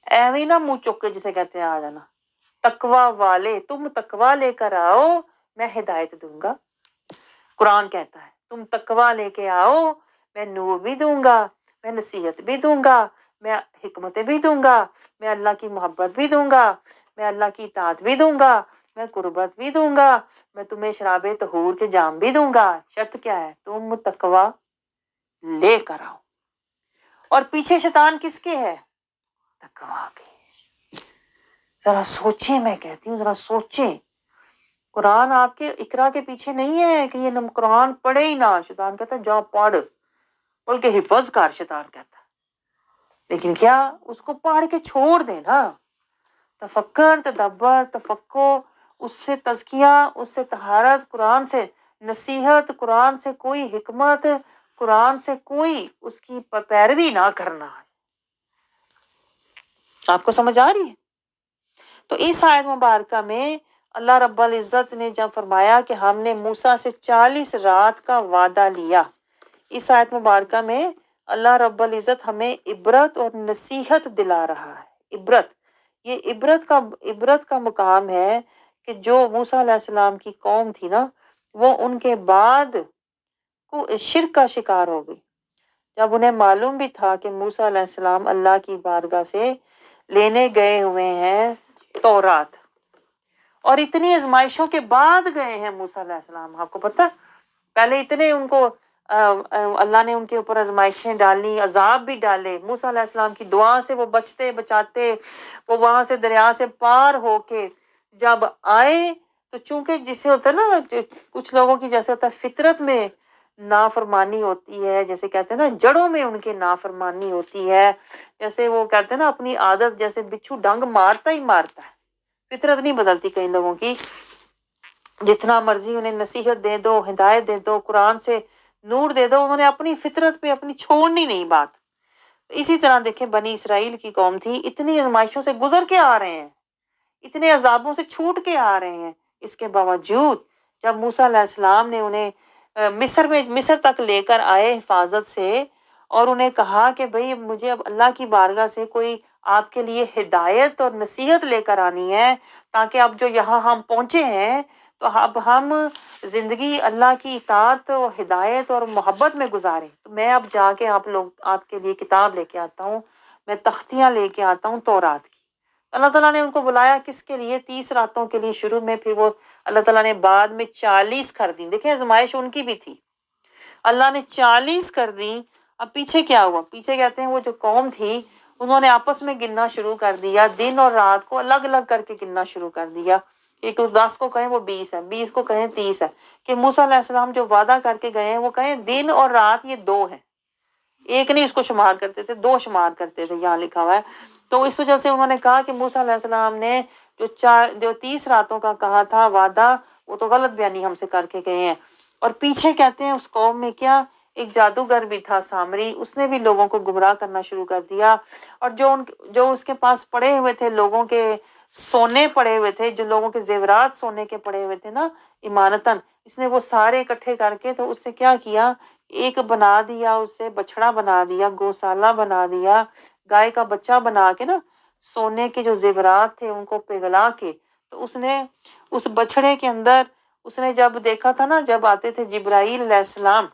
ایویں نہ منہ چک کے جسے کہتے ہیں آ جانا. تقویٰ والے, تم تقویٰ لے کر آؤ, میں ہدایت دوں گا. قرآن کہتا ہے تم تقویٰ لے کے آؤ, میں نور بھی دوں گا، میں نصیحت بھی دوں گا، میں حکمتیں بھی دوں گا، میں اللہ کی محبت بھی دوں گا، میں اللہ کی اطاعت بھی دوں گا، میں قربت بھی دوں گا، میں تمہیں شراب طہور کے جام بھی دوں گا۔ شرط کیا ہے؟ تم تقوی لے کر آؤ۔ اور پیچھے شیطان کس کے ہے؟ تقوی کے۔ ذرا سوچیں، میں کہتی ہوں ذرا سوچیں، قرآن آپ کے اقرا کے پیچھے نہیں ہے کہ یہ قرآن پڑھے ہی نہ، شیطان کہتا ہے جا پڑھ، بلکہ حفظ کر، شیطان کہتا ہے۔ لیکن کیا اس کو پڑھ کے چھوڑ دیں نا، تفکر، تدبر، تفقہ، اس سے تزکیہ، اس سے طہارت، قرآن سے نصیحت، قرآن سے کوئی حکمت، قرآن سے کوئی اس کی پیروی نہ کرنا ہے۔ آپ کو سمجھ آ رہی ہے؟ تو اس آیت مبارکہ میں اللہ رب العزت نے جب فرمایا کہ ہم نے موسیٰ سے 40 رات کا وعدہ لیا، اس آیت مبارکہ میں اللہ رب العزت ہمیں عبرت اور نصیحت دلا رہا ہے۔ عبرت، یہ عبرت کا مقام ہے کہ جو موسیٰ علیہ السلام کی قوم تھی نا، وہ ان کے بعد کو شرک کا شکار ہو گئی، جب انہیں معلوم بھی تھا کہ موسیٰ علیہ السلام اللہ کی بارگاہ سے لینے گئے ہوئے ہیں تورات، اور اتنی آزمائشوں کے بعد گئے ہیں موسیٰ علیہ السلام۔ آپ کو پتہ، پہلے اتنے ان کو اللہ نے ان کے اوپر آزمائشیں ڈالی، عذاب بھی ڈالے، موسیٰ علیہ السلام کی دعا سے وہ بچتے بچاتے، وہ وہاں سے دریا سے پار ہو کے جب آئے تو چونکہ جسے ہوتا ہے نا، کچھ لوگوں کی جیسے ہوتا ہے فطرت میں نافرمانی ہوتی ہے، جیسے کہتے ہیں نا جڑوں میں ان کے نافرمانی ہوتی ہے، جیسے وہ کہتے ہیں نا اپنی عادت، جیسے بچھو ڈنگ مارتا ہی مارتا ہے، فطرت نہیں بدلتی کئی لوگوں کی، جتنا مرضی انہیں نصیحت دے دو، ہدایت دے دو، قرآن سے نور دے دو، انہوں نے اپنی فطرت پہ اپنی چھوڑنی نہیں بات۔ اسی طرح دیکھیں بنی اسرائیل کی قوم تھی، اتنی آزمائشوں سے گزر کے آ رہے ہیں، اتنے عذابوں سے چھوٹ کے آ رہے ہیں، اس کے باوجود جب موسیٰ علیہ السلام نے انہیں مصر تک لے کر آئے حفاظت سے، اور انہیں کہا کہ بھئی مجھے اب اللہ کی بارگاہ سے کوئی آپ کے لیے ہدایت اور نصیحت لے کر آنی ہے، تاکہ اب جو یہاں ہم پہنچے ہیں تو اب ہم زندگی اللہ کی اطاعت اور ہدایت اور محبت میں گزاریں، تو میں اب جا کے آپ کے لیے کتاب لے کے آتا ہوں، میں تختیاں لے کے آتا ہوں تورات کی۔ اللہ تعالیٰ نے ان کو بلایا کس کے لیے؟ 30 راتوں کے لیے شروع میں، پھر وہ اللہ تعالیٰ نے بعد میں 40 کر دیں۔ دیکھیں آزمائش ان کی بھی تھی، اللہ نے 40 کر دیں۔ اب پیچھے کیا ہوا؟ پیچھے کہتے ہیں وہ جو قوم تھی انہوں نے آپس میں گننا شروع کر دیا، دن اور رات کو الگ الگ کر کے گننا شروع کر دیا، ایک 10 کو کہیں وہ 20 ہے، 20 کو کہیں 30 ہے، کہ موسیٰ علیہ السلام جو وعدہ کر کے گئے ہیں وہ کہیں دن اور رات یہ 2 ہیں، ایک نہیں اس کو شمار کرتے تھے، 2 شمار کرتے تھے، یہاں لکھا ہوا ہے۔ تو اس وجہ سے انہوں نے کہا کہ موسیٰ علیہ السلام نے جو 30 راتوں کا کہا تھا وعدہ، وہ تو غلط بیانی ہم سے کر کے گئے ہیں۔ اور پیچھے کہتے ہیں اس قوم میں کیا، ایک جادوگر بھی تھا سامری، اس نے بھی لوگوں کو گمراہ کرنا شروع کر دیا، اور جو اس کے پاس پڑے ہوئے تھے، لوگوں کے سونے پڑے ہوئے تھے، جو لوگوں کے زیورات سونے کے پڑے ہوئے تھے نا امانتاً، اس نے وہ سارے اکٹھے کر کے تو اس سے کیا کیا، ایک بنا دیا، اس سے بچڑا بنا دیا، گوسالہ بنا دیا، گائے کا بچہ بنا کے نا، سونے کے جو زیورات تھے ان کو پگھلا کے، تو اس نے اس بچڑے کے اندر، اس نے جب دیکھا تھا نا، جب آتے تھے جبرائیل علیہ السلام،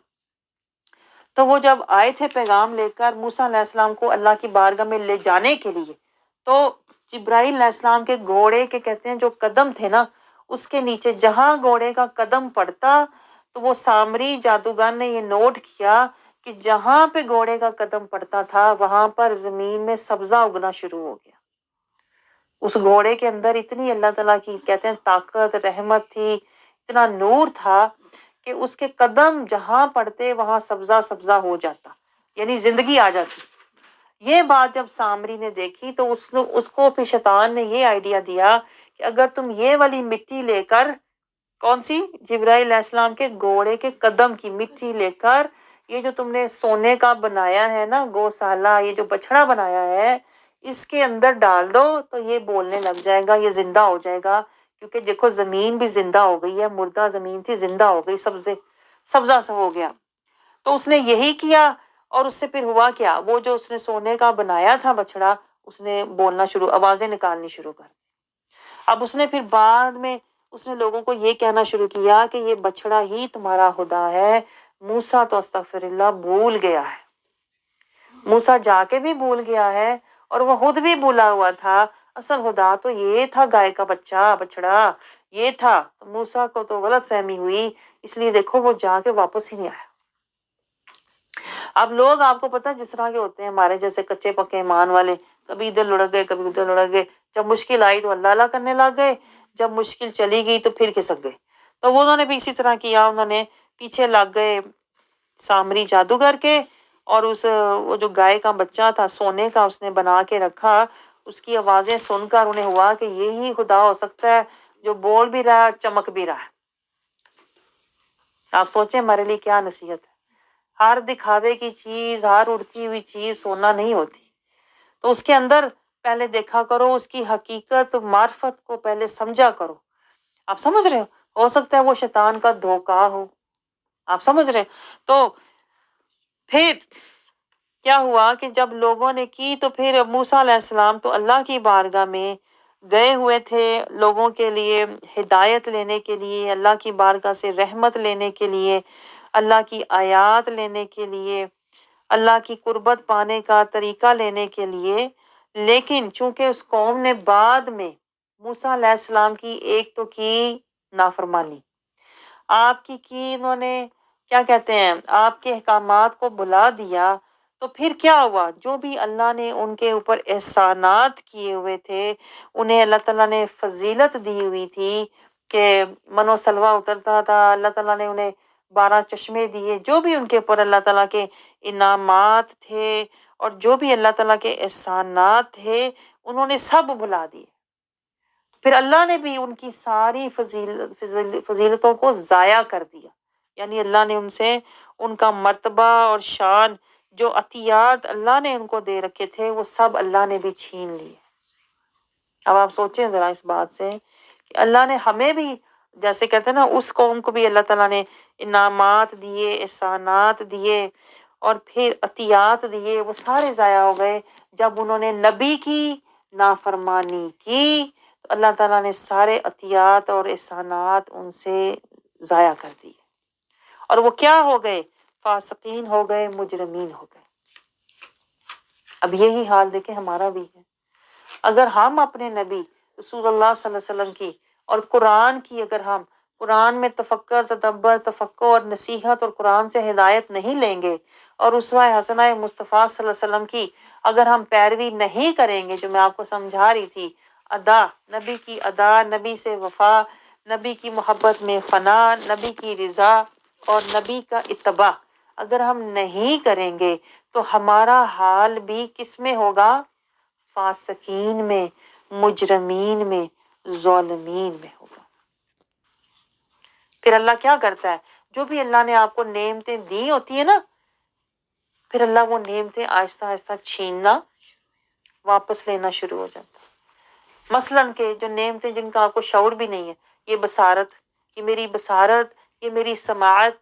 تو وہ جب آئے تھے پیغام لے کر موسیٰ علیہ السلام کو اللہ کی بارگاہ میں لے جانے کے لیے، تو جبرائیل علیہ السلام کے گھوڑے کے کہتے ہیں جو قدم تھے نا، اس کے نیچے جہاں گھوڑے کا قدم پڑتا، تو وہ سامری جادوگر نے یہ نوٹ کیا کہ جہاں پہ گھوڑے کا قدم پڑتا تھا وہاں پر زمین میں سبزہ اگنا شروع ہو گیا۔ اس گھوڑے کے اندر اتنی اللہ تعالیٰ کی کہتے ہیں طاقت، رحمت تھی، اتنا نور تھا کہ اس کے قدم جہاں پڑتے وہاں سبزہ سبزہ ہو جاتا، یعنی زندگی آ جاتی۔ یہ بات جب سامری نے دیکھی تو اس کو پھر شیطان نے یہ آئیڈیا دیا کہ اگر تم یہ والی مٹی لے کر، کون سی؟ جبرائیل علیہ السلام کے گھوڑے کے قدم کی مٹی لے کر، یہ جو تم نے سونے کا بنایا ہے نا گوسالہ، یہ جو بچڑا بنایا ہے، اس کے اندر ڈال دو تو یہ بولنے لگ جائے گا، یہ زندہ ہو جائے گا، کیونکہ دیکھو زمین بھی زندہ ہو گئی ہے، مردہ زمین تھی زندہ ہو گئی، سبزہ سا ہو گیا۔ تو اس نے یہی کیا، اور اس سے پھر ہوا کیا، وہ جو اس نے سونے کا بنایا تھا بچڑا، اس نے بولنا شروع، آوازیں نکالنی شروع کر دی۔ اب اس نے پھر بعد میں اس نے لوگوں کو یہ کہنا شروع کیا کہ یہ بچڑا ہی تمہارا خدا ہے، موسیٰ تو استغفراللہ بھول گیا ہے، موسیٰ جا کے بھی بھول گیا ہے اور وہ خود بھی بھولا ہوا تھا۔ اصل خدا تو یہ تھا، گائے کا بچہ بچڑا یہ تھا، تو موسیٰ کو تو غلط فہمی ہوئی، اس لیے دیکھو وہ جا کے واپس ہی نہیں آیا۔ اب لوگ آپ کو پتہ جس طرح کے ہوتے ہیں، ہمارے جیسے کچے پکے ایمان والے، کبھی ادھر لڑک گئے کبھی ادھر لڑک گئے، جب مشکل آئی تو اللہ اللہ کرنے لگ گئے، جب مشکل چلی گئی تو پھر کھسک گئے۔ تو وہ انہوں نے بھی اسی طرح کیا، انہوں نے پیچھے لگ گئے سامری جادوگر کے، اور وہ جو گائے کا بچہ تھا سونے کا اس نے بنا کے رکھا، اس کی آوازیں سن کر انہیں ہوا کہ یہی خدا ہو سکتا ہے جو بول بھی رہا ہے اور چمک بھی رہا ہے۔ آپ سوچیں ہمارے لیے کیا نصیحت ہے۔ ہر دکھاوے کی چیز، ہر اڑتی ہوئی چیز سونا نہیں ہوتی، تو اس کے اندر پہلے دیکھا کرو، اس کی حقیقت معرفت کو پہلے سمجھا کرو۔ آپ سمجھ رہے ہو سکتا ہے وہ شیطان کا دھوکہ ہو، آپ سمجھ رہے تو پھر کیا ہوا کہ جب لوگوں نے کی تو پھر موسیٰ علیہ السلام تو اللہ کی بارگاہ میں گئے ہوئے تھے لوگوں کے لیے ہدایت لینے کے لیے، اللہ کی بارگاہ سے رحمت لینے کے لیے، اللہ کی آیات لینے کے لیے، اللہ کی قربت پانے کا طریقہ لینے کے لیے، لیکن چونکہ اس قوم نے بعد میں موسیٰ علیہ السلام کی ایک تو کی نافرمانی، آپ کی انہوں نے کیا کہتے ہیں آپ کے احکامات کو بلا دیا، تو پھر کیا ہوا؟ جو بھی اللہ نے ان کے اوپر احسانات کیے ہوئے تھے، انہیں اللہ تعالیٰ نے فضیلت دی ہوئی تھی کہ من و سلوہ اترتا تھا، اللہ تعالیٰ نے انہیں 12 چشمے دیے، جو بھی ان کے اوپر اللہ تعالیٰ کے انعامات تھے اور جو بھی اللہ تعالیٰ کے احسانات تھے، انہوں نے سب بھلا دیے۔ پھر اللہ نے بھی ان کی ساری فضیلتوں کو ضائع کر دیا، یعنی اللہ نے ان سے ان کا مرتبہ اور شان، جو عطیات اللہ نے ان کو دے رکھے تھے، وہ سب اللہ نے بھی چھین لیے۔ اب آپ سوچیں ذرا اس بات سے کہ اللہ نے ہمیں بھی، جیسے کہتے ہیں نا، اس قوم کو بھی اللہ تعالیٰ نے انعامات دیے، احسانات دیے اور پھر عطیات دیے، وہ سارے ضائع ہو گئے جب انہوں نے نبی کی نافرمانی کی، تو اللہ تعالیٰ نے سارے عطیات اور احسانات ان سے ضائع کر دیے، اور وہ کیا ہو گئے؟ فاسقین ہو گئے، مجرمین ہو گئے۔ اب یہی حال دیکھیں ہمارا بھی ہے۔ اگر ہم اپنے نبی رسول اللہ صلی اللہ علیہ وسلم کی اور قرآن کی، اگر ہم قرآن میں تفکر، تدبر، تفقہ اور نصیحت اور قرآن سے ہدایت نہیں لیں گے، اور اسوہ حسنہ مصطفیٰ صلی اللہ علیہ وسلم کی اگر ہم پیروی نہیں کریں گے، جو میں آپ کو سمجھا رہی تھی، ادا، نبی کی ادا، نبی سے وفا، نبی کی محبت میں فنا، نبی کی رضا اور نبی کا اتباع اگر ہم نہیں کریں گے تو ہمارا حال بھی کس میں ہوگا؟ فاسقین میں، مجرمین میں، ظالمین میں ہوگا۔ پھر اللہ کیا کرتا ہے؟ جو بھی اللہ نے آپ کو نعمتیں دی ہوتی ہیں نا، پھر اللہ وہ نعمتیں آہستہ آہستہ چھیننا، واپس لینا شروع ہو جاتا ہے۔ مثلاً کہ جو نعمتیں جن کا آپ کو شعور بھی نہیں ہے، یہ بصارت، یہ میری بصارت، یہ میری سماعت،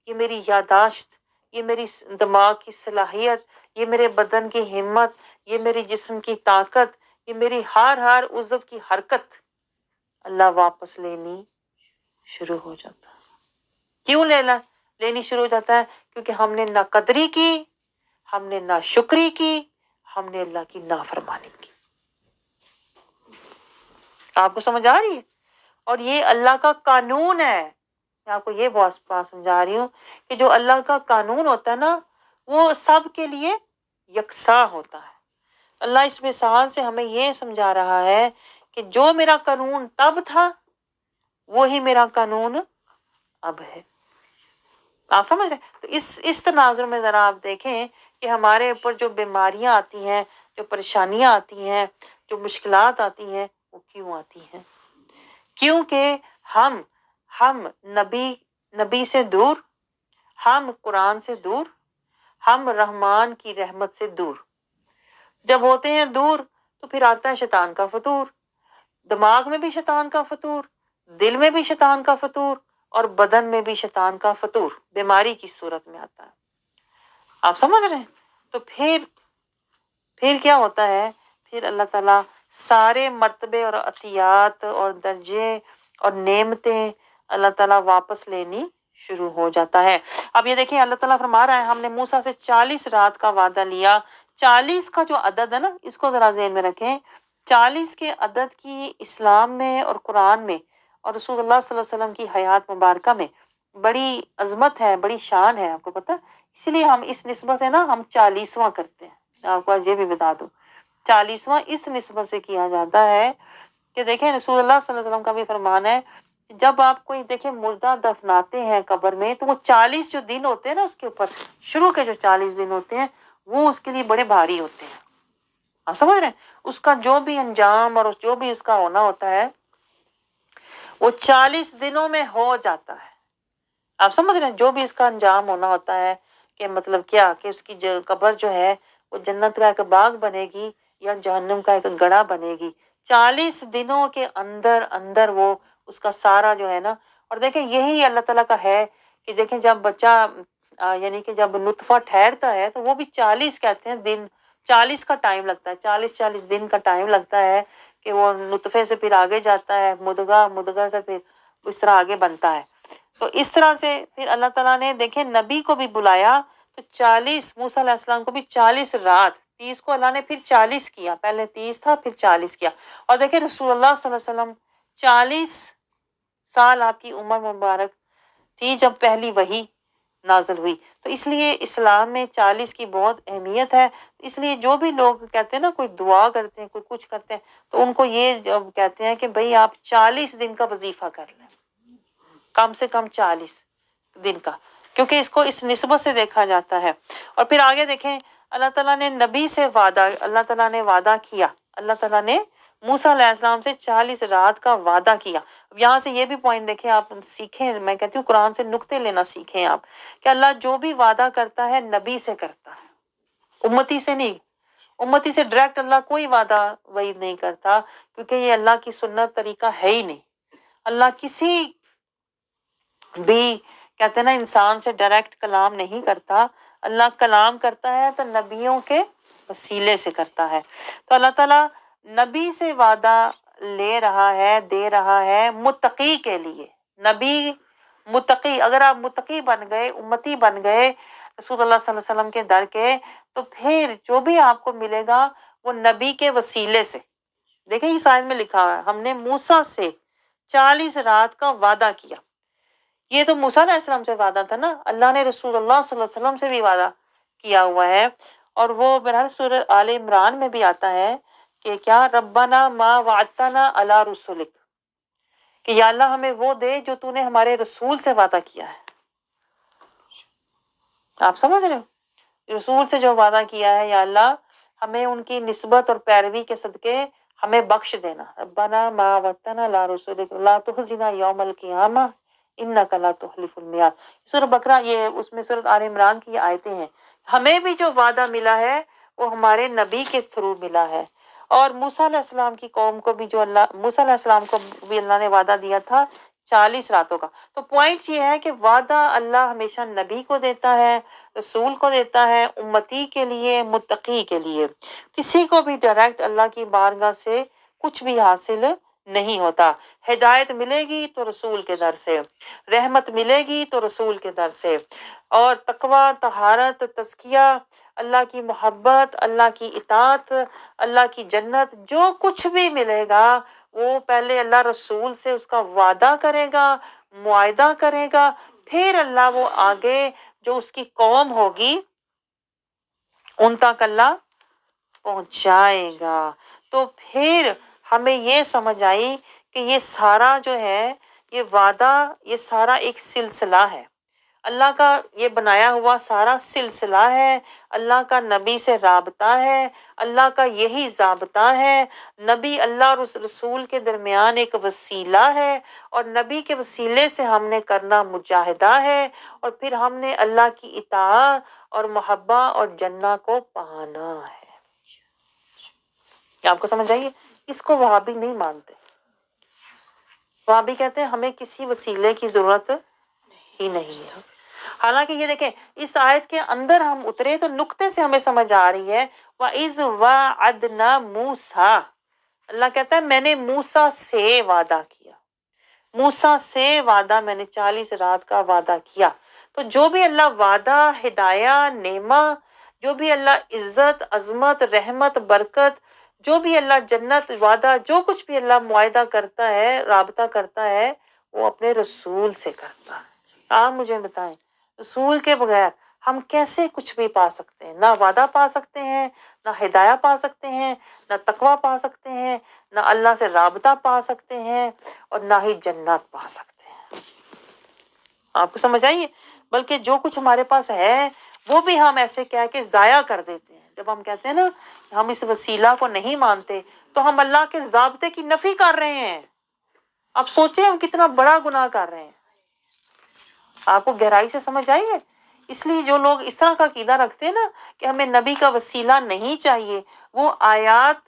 یہ میری یادداشت، یہ میری دماغ کی صلاحیت، یہ میرے بدن کی ہمت، یہ میری جسم کی طاقت، یہ میری ہر عضو کی حرکت، اللہ واپس لینی شروع ہو جاتا ہے۔ کیوں لینی شروع ہو جاتا ہے؟ کیونکہ ہم نے نہ قدری کی، ہم نے نہ شکری کی، ہم نے اللہ کی نافرمانی کی۔ آپ کو سمجھ آ رہی ہے؟ اور یہ اللہ کا قانون ہے۔ میں آپ کو یہ بات سمجھا رہی ہوں کہ جو اللہ کا قانون ہوتا ہے نا، وہ سب کے لیے یکساں ہوتا ہے۔ اللہ اس مثال سے ہمیں یہ سمجھا رہا ہے کہ جو میرا قانون تب تھا وہی میرا قانون اب ہے۔ آپ سمجھ رہے ہیں؟ تو اس تناظر میں ذرا آپ دیکھیں کہ ہمارے اوپر جو بیماریاں آتی ہیں، جو پریشانیاں آتی ہیں، جو مشکلات آتی ہیں، وہ کیوں آتی ہیں؟ کیونکہ ہم نبی سے دور، ہم قرآن سے دور، ہم رحمان کی رحمت سے دور۔ جب ہوتے ہیں دور تو پھر آتا ہے شیطان کا فطور، دماغ میں بھی شیطان کا فطور، دل میں بھی شیطان کا فطور اور بدن میں بھی شیطان کا فطور بیماری کی صورت میں آتا ہے۔ آپ سمجھ رہے ہیں؟ تو پھر کیا ہوتا ہے؟ پھر اللہ تعالیٰ سارے مرتبے اور عطیات اور درجے اور نعمتیں اللہ تعالیٰ واپس لینی شروع ہو جاتا ہے۔ اب یہ دیکھیں اللہ تعالیٰ فرما رہا ہے ہم نے موسیٰ سے 40 رات کا وعدہ لیا۔ 40 کا جو عدد ہے نا اس کو ذرا ذہن میں رکھیں۔ 40 کے عدد کی اسلام میں اور قرآن میں اور رسول اللہ صلی اللہ علیہ وسلم کی حیات مبارکہ میں بڑی عظمت ہے، بڑی شان ہے، آپ کو پتہ، اسی لیے ہم اس نسبت سے نا ہم 40واں کرتے ہیں۔ آپ کو آج یہ بھی بتا دوں 40واں اس نسبت سے کیا جاتا ہے کہ دیکھیں رسول اللہ صلی اللہ علیہ وسلم کا بھی فرمان ہے جب آپ کوئی دیکھیں مردہ دفناتے ہیں قبر میں تو وہ 40 جو دن ہوتے ہیں نا اس کے اوپر شروع کے جو 40 دن ہوتے ہیں وہ اس کے لیے بڑے بھاری ہوتے ہیں۔ آپ سمجھ رہے ہیں اس کا جو بھی انجام اور جو بھی اس کا ہونا ہوتا ہے وہ 40 دنوں میں ہو جاتا ہے۔ آپ سمجھ رہے ہیں جو بھی اس کا انجام ہونا ہوتا ہے کہ مطلب کیا کہ اس کی قبر جو ہے وہ جنت کا ایک باغ بنے گی یا جہنم کا ایک گڑھا بنے گی۔ 40 دنوں کے اندر اندر وہ اس کا سارا جو ہے نا، اور دیکھیں یہی اللہ تعالیٰ کا ہے کہ دیکھیں جب بچہ یعنی کہ جب نطفہ ٹھہرتا ہے تو وہ بھی 40 کہتے ہیں دن، 40 کا ٹائم لگتا ہے، 40 دن کا ٹائم لگتا ہے کہ وہ نطفے سے پھر آگے جاتا ہے، مدغہ سے پھر اس طرح آگے بنتا ہے۔ تو اس طرح سے پھر اللہ تعالیٰ نے دیکھیں نبی کو بھی بلایا تو 40 موسیٰ علیہ السلام کو بھی 40 رات، 30 کو اللہ نے پھر 40 کیا، پہلے 30 تھا پھر 40 کیا۔ اور دیکھیں رسول اللہ صلی اللہ علیہ وسلم 40 سال آپ کی عمر مبارک تھی جب پہلی وحی نازل ہوئی، تو اس لیے اسلام میں 40 کی بہت اہمیت ہے۔ اس لیے جو بھی لوگ کہتے ہیں نا کوئی دعا کرتے ہیں کوئی کچھ کرتے ہیں تو ان کو یہ جب کہتے ہیں کہ بھئی آپ 40 دن کا وظیفہ کر لیں، کم سے کم 40 دن کا، کیونکہ اس کو اس نسبت سے دیکھا جاتا ہے۔ اور پھر آگے دیکھیں اللہ تعالیٰ نے نبی سے وعدہ، اللہ تعالیٰ نے وعدہ کیا، اللہ تعالیٰ نے موسیٰ علیہ السلام سے 40 رات کا وعدہ کیا۔ اب یہاں سے یہ بھی پوائنٹ دیکھیں آپ سیکھیں، میں کہتی ہوں قرآن سے نقطے لینا سیکھیں آپ کہ اللہ جو بھی وعدہ کرتا ہے نبی سے کرتا ہے، امتی سے نہیں۔ امتی سے ڈائریکٹ اللہ کوئی وعدہ وعید نہیں کرتا کیونکہ یہ اللہ کی سنت طریقہ ہے ہی نہیں۔ اللہ کسی بھی کہتے ہیں نا انسان سے ڈائریکٹ کلام نہیں کرتا، اللہ کلام کرتا ہے تو نبیوں کے وسیلے سے کرتا ہے۔ تو اللہ تعالیٰ نبی سے وعدہ لے رہا ہے، دے رہا ہے متقی کے لیے۔ نبی متقی، اگر آپ متقی بن گئے، امتی بن گئے رسول اللہ صلی اللہ علیہ وسلم کے در کے، تو پھر جو بھی آپ کو ملے گا وہ نبی کے وسیلے سے۔ دیکھیں اس آیت میں لکھا ہوا ہے ہم نے موسیٰ سے 40 رات کا وعدہ کیا۔ یہ تو موسیٰ علیہ السلام سے وعدہ تھا نا، اللہ نے رسول اللہ صلی اللہ علیہ وسلم سے بھی وعدہ کیا ہوا ہے، اور وہ بہرحال سورہ آل عمران میں بھی آتا ہے کہ کیا ربنا ما وعدتنا علی رسولک، کہ یا اللہ ہمیں وہ دے جو تو نے ہمارے رسول سے وعدہ کیا ہے۔ آپ سمجھ رہے ہو رسول سے جو وعدہ کیا ہے، یا اللہ ہمیں ان کی نسبت اور پیروی کے صدقے ہمیں بخش دینا۔ ربنا ما وعدتنا علی رسولک لا تخزنا یوم القیامہ انک لا تخلف المیعاد۔ سورہ بقرہ یہ اس میں سورہ آل عمران کی یہ آیتیں ہیں۔ ہمیں بھی جو وعدہ ملا ہے وہ ہمارے نبی کے تھرو ملا ہے، اور موسیٰ علیہ السلام کی قوم کو بھی جو اللہ، موسیٰ علیہ السلام کو بھی اللہ نے وعدہ دیا تھا 40 راتوں کا۔ تو پوائنٹ یہ ہے کہ وعدہ اللہ ہمیشہ نبی کو دیتا ہے، رسول کو دیتا ہے، امتی کے لیے، متقی کے لیے۔ کسی کو بھی ڈائریکٹ اللہ کی بارگاہ سے کچھ بھی حاصل نہیں ہوتا۔ ہدایت ملے گی تو رسول کے در سے، رحمت ملے گی تو رسول کے در سے، اور تقوی، طہارت، تزکیہ، اللہ کی محبت، اللہ کی اطاعت، اللہ کی جنت، جو کچھ بھی ملے گا وہ پہلے اللہ رسول سے اس کا وعدہ کرے گا، معاہدہ کرے گا، پھر اللہ وہ آگے جو اس کی قوم ہوگی ان تک اللہ پہنچائے گا۔ تو پھر ہمیں یہ سمجھ آئی کہ یہ سارا جو ہے یہ وعدہ، یہ سارا ایک سلسلہ ہے، اللہ کا یہ بنایا ہوا سارا سلسلہ ہے، اللہ کا نبی سے رابطہ ہے، اللہ کا یہی ضابطہ ہے۔ نبی اللہ اور اس رسول کے درمیان ایک وسیلہ ہے، اور نبی کے وسیلے سے ہم نے کرنا مجاہدہ ہے، اور پھر ہم نے اللہ کی اطاعت اور محبت اور جنت کو پانا ہے۔ کیا آپ کو سمجھ آئیے؟ اس کو وہابی نہیں مانتے۔ وہابی کہتے ہیں ہمیں کسی وسیلے کی ضرورت ہی نہیں ہے۔ حالانکہ یہ دیکھیں اس آیت کے اندر ہم اترے تو نقطے سے ہمیں سمجھ آ رہی ہے وَإِذْ وَعَدْنَا مُوسَىٰ، اللہ کہتا ہے میں نے موسیٰ سے وعدہ کیا۔ موسیٰ سے وعدہ میں نے 40 رات کا وعدہ کیا. تو جو بھی اللہ وعدہ، ہدایہ، نعمہ، جو بھی اللہ عزت، عظمت، رحمت، برکت، جو بھی اللہ جنت وعدہ، جو کچھ بھی اللہ معاہدہ کرتا ہے، رابطہ کرتا ہے، وہ اپنے رسول سے کرتا ہے. آپ مجھے بتائیں رسول کے بغیر ہم کیسے کچھ بھی پا سکتے ہیں؟ نہ وعدہ پا سکتے ہیں، نہ ہدایہ پا سکتے ہیں، نہ تقویٰ پا سکتے ہیں، نہ اللہ سے رابطہ پا سکتے ہیں، اور نہ ہی جنت پا سکتے ہیں. آپ کو سمجھ آئیے؟ بلکہ جو کچھ ہمارے پاس ہے وہ بھی ہم ایسے کہہ کے ضائع کر دیتے ہیں. جب ہم کہتے ہیں نا کہ ہم اس وسیلہ کو نہیں مانتے تو ہم اللہ کے ضابطے کی نفی کر رہے ہیں. آپ سوچیں ہم کتنا بڑا گناہ کر رہے ہیں. آپ کو گہرائی سے سمجھ آئی ہے؟ اس لیے جو لوگ اس طرح کا عقیدہ رکھتے ہیں نا کہ ہمیں نبی کا وسیلہ نہیں چاہیے، وہ آیات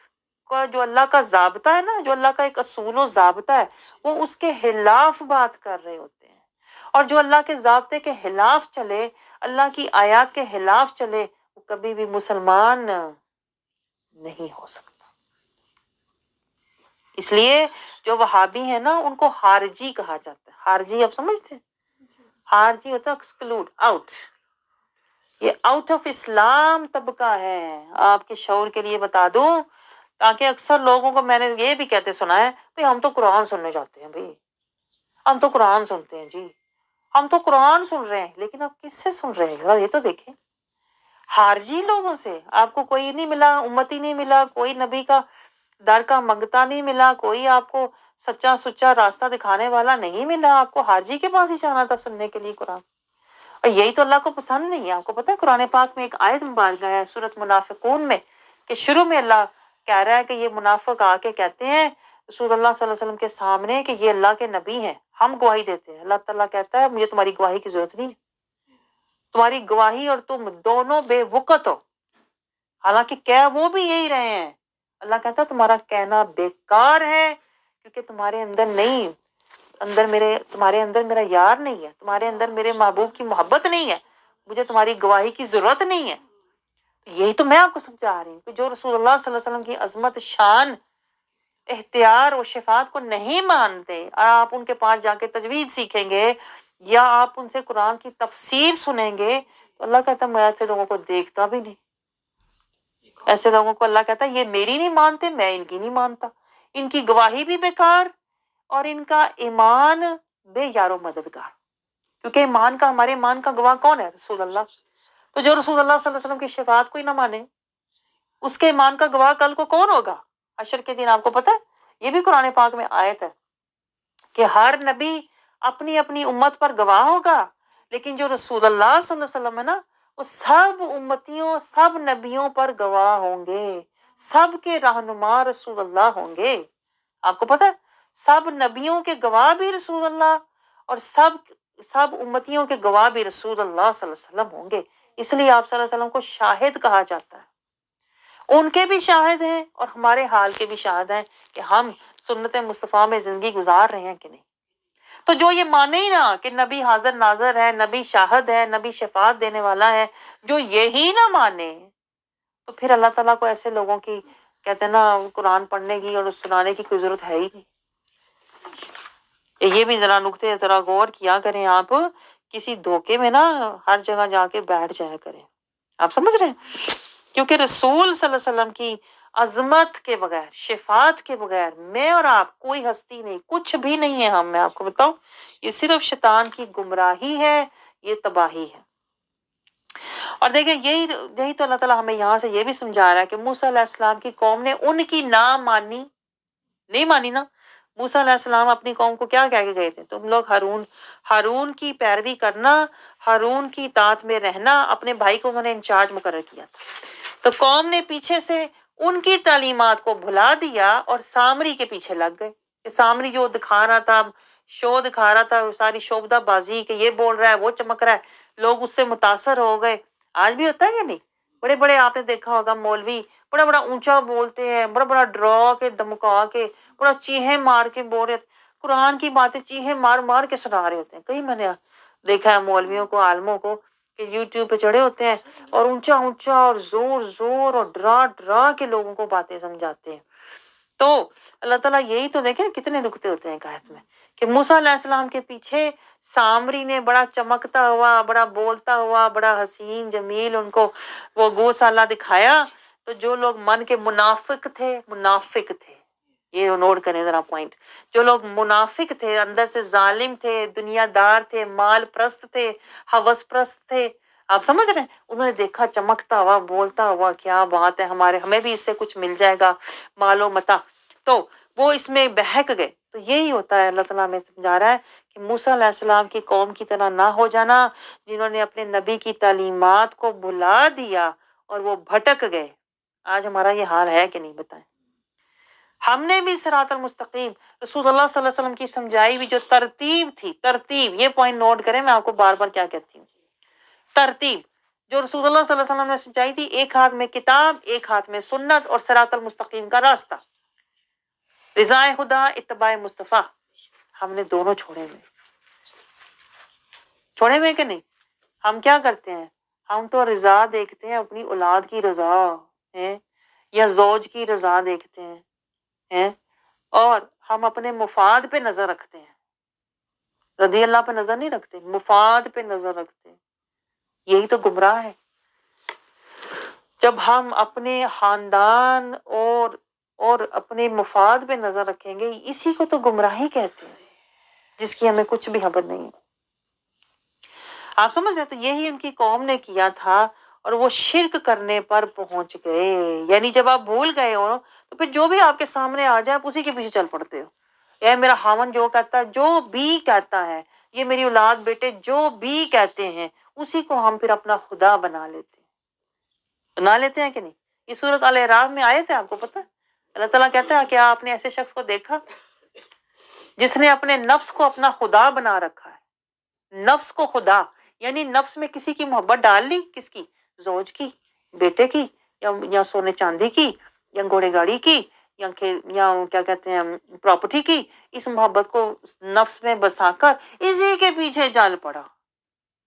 کا جو اللہ کا ضابطہ ہے نا، جو اللہ کا ایک اصول و ضابطہ ہے، وہ اس کے خلاف بات کر رہے ہوتے ہیں. اور جو اللہ کے ضابطے کے خلاف چلے، اللہ کی آیات کے خلاف چلے، وہ کبھی بھی مسلمان نہیں ہو سکتا. اس لیے جو وہابی ہیں نا ان کو خارجی کہا جاتا ہے. خارجی آپ سمجھتے ہیں؟ خارجی ہوتا ہے ایکسکلوڈ، آؤٹ. یہ آؤٹ آف اسلام طبقہ ہے. آپ کے شعور کے لیے بتا دوں، تاکہ اکثر لوگوں کو میں نے یہ بھی کہتے سنا ہے بھئی ہم تو قرآن سننے جاتے ہیں، بھئی ہم تو قرآن سنتے ہیں، جی ہم تو قرآن سن رہے ہیں. لیکن آپ کس سے سن رہے ہیں ذرا یہ تو دیکھیں. خارجی لوگوں سے. آپ کو کوئی نہیں ملا، امتی نہیں ملا، کوئی نبی کا در کا منگتا نہیں ملا، کوئی آپ کو سچا سچا راستہ دکھانے والا نہیں ملا. آپ کو خارجی کے پاس ہی جانا تھا سننے کے لیے قرآن. اور یہی تو اللہ کو پسند نہیں ہے. آپ کو پتہ ہے قرآن پاک میں ایک آیت مبارکہ ہے سورۃ منافقون میں، کہ شروع میں اللہ کہہ رہا ہے کہ یہ منافق آ کے کہتے ہیں رسول اللہ صلی اللہ علیہ وسلم کے سامنے کہ یہ اللہ کے نبی ہیں، ہم گواہی دیتے ہیں. اللہ تعالیٰ کہتا ہے مجھے تمہاری گواہی کی ضرورت نہیں، تمہاری گواہی اور تم دونوں بے وقت ہو. حالانکہ کہہ وہ بھی یہی رہے ہیں. اللہ کہتا ہے تمہارا کہنا بیکار ہے، کیونکہ تمہارے اندر نہیں، تمہارے اندر میرا یار نہیں ہے، تمہارے اندر میرے محبوب کی محبت نہیں ہے، مجھے تمہاری گواہی کی ضرورت نہیں ہے. یہی تو میں آپ کو سمجھا رہی ہوں کہ جو رسول اللہ صلی اللہ علیہ وسلم کی عظمت، شان، اختیار و شفاعت کو نہیں مانتے، اور آپ ان کے پاس جا کے تجوید سیکھیں گے یا آپ ان سے قرآن کی تفسیر سنیں گے، تو اللہ کہتا ہے میں ایسے لوگوں کو دیکھتا بھی نہیں. ایسے لوگوں کو اللہ کہتا ہے یہ میری نہیں مانتے، میں ان کی نہیں مانتا. ان کی گواہی بھی بیکار اور ان کا ایمان بے یار و مددگار. کیونکہ ہمارے ایمان کا گواہ کون ہے؟ رسول اللہ. تو جو رسول اللہ صلی اللہ علیہ وسلم کی شفاعت کو ہی نہ مانے، اس کے ایمان کا گواہ کل کو کون ہوگا حشر کے دن؟ آپ کو پتہ ہے یہ بھی قرآن پاک میں آیت ہے کہ ہر نبی اپنی اپنی امت پر گواہ ہوگا، لیکن جو رسول اللہ صلی اللہ علیہ وسلم ہے نا، وہ سب امتیوں، سب نبیوں پر گواہ ہوں گے. سب کے رہنما رسول اللہ ہوں گے. آپ کو پتہ ہے سب نبیوں کے گواہ بھی رسول اللہ، اور سب امتیوں کے گواہ بھی رسول اللہ صلی اللہ علیہ وسلم ہوں گے. اس لیے آپ صلی اللہ علیہ وسلم کو شاہد کہا جاتا ہے. ان کے بھی شاہد ہیں اور ہمارے حال کے بھی شاہد ہیں کہ ہم سنت مصطفیٰ میں زندگی گزار رہے ہیں کہ نہیں. تو جو یہ مانے ہی نا کہ نبی حاضر ناظر ہے، نبی شاہد ہے، نبی شفاعت دینے والا ہے، جو یہی نہ مانے، تو پھر اللہ تعالیٰ کو ایسے لوگوں کی کہتے ہیں نا قرآن پڑھنے کی اور سنانے کی کوئی ضرورت ہے ہی نہیں. یہ بھی ذرا نکتے ذرا غور کیا کریں. آپ کسی دھوکے میں نا ہر جگہ جا کے بیٹھ جایا کریں. آپ سمجھ رہے ہیں؟ کیونکہ رسول صلی اللہ علیہ وسلم کی عظمت کے بغیر، شفاعت کے بغیر میں اور آپ کوئی ہستی نہیں، کچھ بھی نہیں ہے. میں آپ کو بتاؤں یہ صرف شیطان کی گمراہی ہے، یہ تباہی ہے. اور دیکھیں یہی تو اللہ تعالیٰ ہمیں یہاں سے یہ بھی سمجھا رہا ہے کہ موسیٰ علیہ السلام کی قوم نے ان کی نہیں مانی نا. موسیٰ علیہ السلام اپنی قوم کو کیا کہہ کے گئے تھے؟ تم لوگ ہارون کی پیروی کرنا، ہارون کی اطاعت میں رہنا. اپنے بھائی کو انہوں نے انچارج مقرر کیا تھا. تو قوم نے پیچھے سے ان کی تعلیمات کو بھلا دیا اور سامری کے پیچھے لگ گئے. کہ سامری جو دکھا رہا تھا، شو دکھا رہا تھا، ساری شوبدہ بازی کہ یہ بول رہا ہے وہ چمک رہا ہے، لوگ اس سے متاثر ہو گئے. آج بھی ہوتا ہے یا نہیں؟ بڑے بڑے آپ نے دیکھا ہوگا مولوی بڑا بڑا اونچا بولتے ہیں، بڑا بڑا ڈرا کے دمکا کے بڑا چیخیں مار کے بول رہے، قرآن کی باتیں چیخیں مار مار کے سنا رہے ہوتے ہیں. کئی میں نے دیکھا ہے مولویوں کو، عالموں کو کہ یوٹیوب پہ چڑھے ہوتے ہیں اور اونچا اونچا اور زور زور اور ڈرا ڈرا کے لوگوں کو باتیں سمجھاتے ہیں. تو اللہ تعالیٰ یہی تو دیکھیں کتنے نکتے ہوتے ہیں آیت میں کہ موسیٰ علیہ السلام کے پیچھے سامری نے بڑا چمکتا ہوا، بڑا بولتا ہوا، بڑا حسین جمیل ان کو وہ گوسالہ دکھایا، تو جو لوگ من کے منافق تھے، یہ نوٹ کریں ذرا پوائنٹ، جو لوگ منافق تھے، اندر سے ظالم تھے، دنیا دار تھے، مال پرست تھے، ہوس پرست تھے، آپ سمجھ رہے ہیں، انہوں نے دیکھا چمکتا ہوا، بولتا ہوا، کیا بات ہے، ہمیں بھی اس سے کچھ مل جائے گا، مال و متاع، تو وہ اس میں بہک گئے۔ تو یہی ہوتا ہے، اللہ تعالیٰ ہمیں سمجھا رہا ہے کہ موسیٰ علیہ السلام کی قوم کی طرح نہ ہو جانا، جنہوں نے اپنے نبی کی تعلیمات کو بھلا دیا اور وہ بھٹک گئے۔ آج ہمارا یہ حال ہے کہ نہیں، بتائیں؟ ہم نے بھی صراط المستقیم، رسول اللہ صلی اللہ علیہ وسلم کی سمجھائی ہوئی جو ترتیب تھی، ترتیب، یہ پوائنٹ نوٹ کریں، میں آپ کو بار بار کیا کہتی ہوں، ترتیب جو رسول اللہ صلی اللہ علیہ وسلم نے سمجھائی تھی، ایک ہاتھ میں کتاب، ایک ہاتھ میں سنت اور صراط المستقیم کا راستہ، رضا خدا، اتباع مصطفیٰ، ہم نے دونوں چھوڑے ہوئے کہ نہیں؟ ہم کیا کرتے ہیں؟ ہم تو رضا دیکھتے ہیں، اپنی اولاد کی رضا ہے یا زوج کی رضا دیکھتے ہیں، اور ہم اپنے مفاد پہ نظر رکھتے ہیں، رضی اللہ پہ نظر نہیں رکھتے، مفاد پہ نظر رکھتے ہیں، یہی تو گمراہ ہے۔ جب ہم اپنے خاندان اور اپنے مفاد پہ نظر رکھیں گے، اسی کو تو گمراہی کہتے ہیں، جس کی ہمیں کچھ بھی خبر نہیں ہے۔ آپ سمجھ رہے؟ تو یہی ان کی قوم نے کیا تھا، اور وہ شرک کرنے پر پہنچ گئے، یعنی جب آپ بھول گئے ہو تو پھر جو بھی آپ کے سامنے آ جائے آپ اسی کے پیچھے چل پڑتے ہو، اے میرا خاوند جو کہتا ہے، جو بھی کہتا ہے، یہ میری اولاد بیٹے جو بھی کہتے ہیں، اسی کو ہم پھر اپنا خدا بنا لیتے ہیں کہ نہیں؟ یہ سورۃ الاعراف میں آئے تھے، آپ کو پتہ ہے؟ اللہ تعالیٰ کہتا ہے کہ آپ نے ایسے شخص کو دیکھا جس نے اپنے نفس کو اپنا خدا بنا رکھا ہے، نفس کو خدا، یعنی نفس میں کسی کی محبت ڈال لی، کس کی؟ زوج کی، بیٹے کی، یا سونے چاندی کی، یا گھوڑے گاڑی کی، یا کیا کہتے ہیں پراپرٹی کی، اس محبت کو نفس میں بسا کر اسی کے پیچھے چل پڑا۔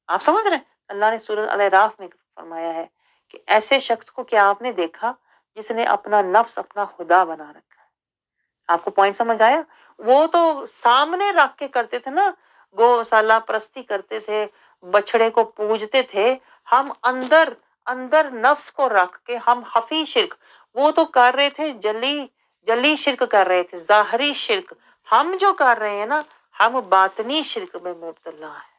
آپ سمجھ رہے ہیں؟ اللہ نے سورۃ الاعراف میں فرمایا ہے کہ ایسے شخص کو کیا آپ نے دیکھا جس نے اپنا نفس اپنا خدا بنا رکھا ہے؟ آپ کو پوائنٹ سمجھ آیا؟ وہ تو سامنے رکھ کے کرتے تھے نا، گوسالہ پرستی کرتے تھے، بچڑے کو پوجتے تھے، ہم اندر نفس کو رکھ کے ہم خفی شرک، وہ تو کر رہے تھے جلی شرک کر رہے تھے، ظاہری شرک، ہم جو کر رہے ہیں نا، ہم باطنی شرک میں مبتلا ہیں۔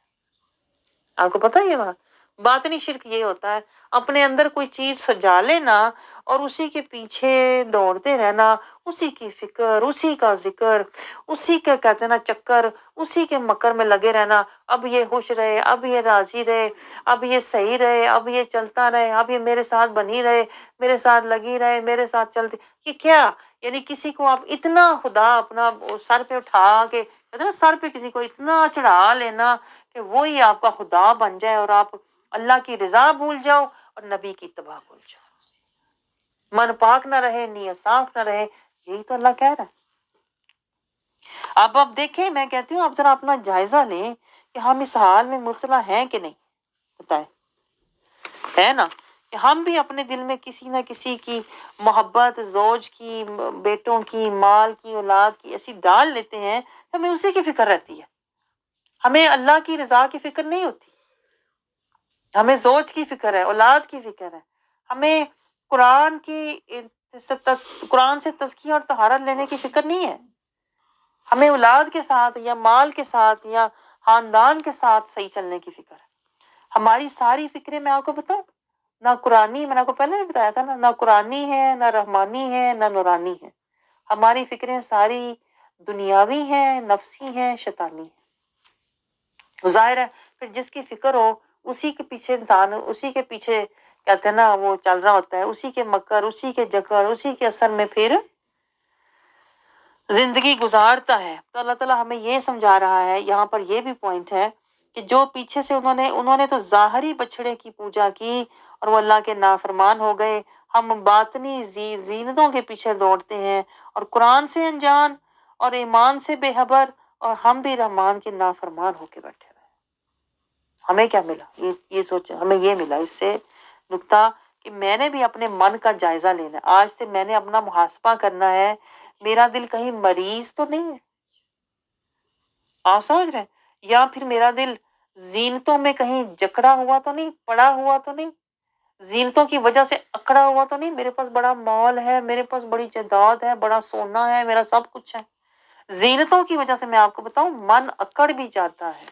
آپ کو پتہ ہے یہ بات؟ باطنی شرک یہ ہوتا ہے اپنے اندر کوئی چیز سجا لینا اور اسی کے پیچھے دوڑتے رہنا، اسی کی فکر، اسی کا ذکر، اسی کے کہتے ہیں نا چکر، اسی کے مکر میں لگے رہنا، اب یہ خوش رہے، اب یہ راضی رہے، اب یہ صحیح رہے، اب یہ چلتا رہے، اب یہ میرے ساتھ بنی رہے، میرے ساتھ لگی رہے، میرے ساتھ چلتی، یہ کیا؟ یعنی کسی کو آپ اتنا خدا اپنا سر پہ اٹھا کے، کہتے ہیں نا سر پہ کسی کو اتنا چڑھا لینا کہ وہی آپ کا خدا بن جائے، اور آپ اللہ کی رضا بھول جاؤ اور نبی کی اتباع بھول جاؤ، من پاک نہ رہے، نیت صاف نہ رہے، یہی تو اللہ کہہ رہا ہے۔ اب آپ دیکھیں، میں کہتی ہوں آپ ذرا اپنا جائزہ لیں کہ ہم اس حال میں مبتلا ہیں کہ نہیں، بتائیں، ہے نا؟ کہ ہم بھی اپنے دل میں کسی نہ کسی کی محبت، زوج کی، بیٹوں کی، مال کی، اولاد کی ایسی ڈال لیتے ہیں، ہمیں اسی کی فکر رہتی ہے، ہمیں اللہ کی رضا کی فکر نہیں ہوتی، ہمیں زوج کی فکر ہے، اولاد کی فکر ہے، ہمیں قرآن سے تزکیہ اور طہارت لینے کی فکر نہیں ہے، ہمیں اولاد کے ساتھ یا مال کے ساتھ یا خاندان کے ساتھ صحیح چلنے کی فکر ہے۔ ہماری ساری فکریں، میں آپ کو بتاؤں، نہ قرآنی، میں نے آپ کو پہلے بھی بتایا تھا نا، نہ قرآنی ہے، نہ رحمانی ہے، نہ نورانی ہے، ہماری فکریں ساری دنیاوی ہیں، نفسی ہیں، شیطانی ہیں۔ ظاہر ہے پھر جس کی فکر ہو اسی کے پیچھے انسان، اسی کے پیچھے کہتے ہیں نا وہ چل رہا ہوتا ہے، اسی کے مکر، اسی کے جکر، اسی کے اثر میں پھر زندگی گزارتا ہے۔ تو اللہ تعالیٰ ہمیں یہ سمجھا رہا ہے، یہاں پر یہ بھی پوائنٹ ہے کہ جو پیچھے سے انہوں نے تو ظاہری بچڑے کی پوجا کی اور وہ اللہ کے نافرمان ہو گئے، ہم باطنی زینتوں کے پیچھے دوڑتے ہیں اور قرآن سے انجان اور ایمان سے بے خبر، اور ہم بھی رحمان کے نافرمان ہو کے بیٹھے ہوئے۔ ہمیں کیا ملا؟ یہ سوچیں، ہمیں یہ ملا اس سے نکتہ کہ میں نے بھی اپنے من کا جائزہ لینا ہے، آج سے میں نے اپنا محاسبہ کرنا ہے، میرا دل کہیں مریض تو نہیں ہے، آپ سمجھ رہے ہیں؟ یا پھر میرا دل زینتوں میں کہیں جکڑا ہوا تو نہیں، پڑا ہوا تو نہیں، زینتوں کی وجہ سے اکڑا ہوا تو نہیں، میرے پاس بڑا مال ہے، میرے پاس بڑی جائیداد ہے، بڑا سونا ہے، میرا سب کچھ ہے، زینتوں کی وجہ سے میں آپ کو بتاؤں من اکڑ بھی جاتا ہے،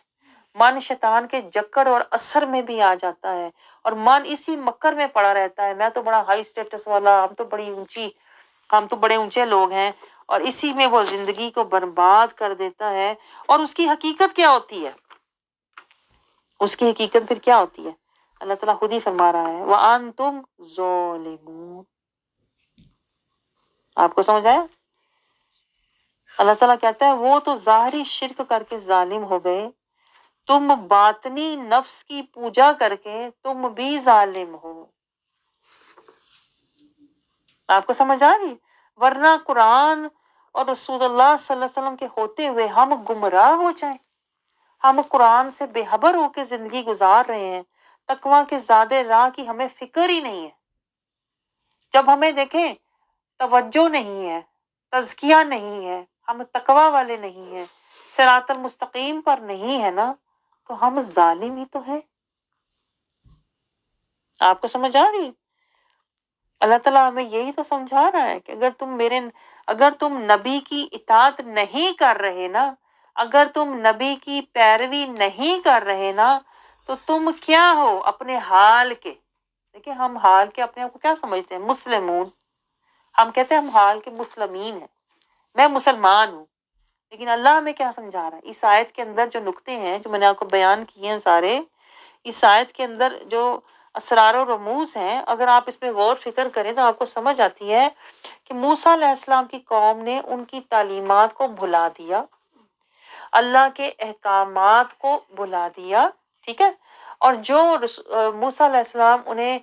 من شیطان کے جکڑ اور اثر میں بھی آ جاتا ہے، اور من اسی مکر میں پڑا رہتا ہے، میں تو بڑا ہائی اسٹیٹس والا، ہم تو بڑے اونچے لوگ ہیں، اور اسی میں وہ زندگی کو برباد کر دیتا ہے۔ اور اس کی حقیقت کیا ہوتی ہے؟ اس کی حقیقت پھر کیا ہوتی ہے؟ اللہ تعالیٰ خود ہی فرما رہا ہے وَأَنْتُمْ ظَالِمُونَ۔ آپ کو سمجھ آیا؟ اللہ تعالیٰ کہتا ہے وہ تو ظاہری شرک کر کے ظالم ہو گئے، تم باطنی نفس کی پوجا کر کے تم بھی ظالم ہو۔ آپ کو سمجھ آ رہی؟ ورنہ قرآن اور رسول اللہ صلی اللہ علیہ وسلم کے ہوتے ہوئے ہم گمراہ ہو جائیں، ہم قرآن سے بے خبر ہو کے زندگی گزار رہے ہیں، تقویٰ کے زیادہ راہ کی ہمیں فکر ہی نہیں ہے۔ جب ہمیں دیکھیں توجہ نہیں ہے، تزکیہ نہیں ہے، ہم تقویٰ والے نہیں ہیں، صراط المستقیم پر نہیں ہے نا، تو ہم ظالم ہی تو ہیں۔ آپ کو سمجھ آ رہی؟ اللہ تعالیٰ ہمیں یہی تو سمجھا رہا ہے کہ اگر تم نبی کی اطاعت نہیں کر رہے نا، اگر تم نبی کی پیروی نہیں کر رہے نا، تو تم کیا ہو؟ اپنے حال کے۔ دیکھیں ہم حال کے اپنے آپ کو کیا سمجھتے ہیں؟ مسلمون۔ ہم کہتے ہیں ہم حال کے مسلمین ہیں، میں مسلمان ہوں، لیکن اللہ ہمیں کیا سمجھا رہا ہے؟ اس آیت کے اندر جو نکتے ہیں جو میں نے آپ کو بیان کیے ہیں سارے، اس آیت کے اندر جو اسرار و رموز ہیں، اگر آپ اس پہ غور فکر کریں تو آپ کو سمجھ آتی ہے کہ موسیٰ علیہ السلام کی قوم نے ان کی تعلیمات کو بھلا دیا، اللہ کے احکامات کو بھلا دیا، ٹھیک ہے؟ اور جو موسیٰ علیہ السلام انہیں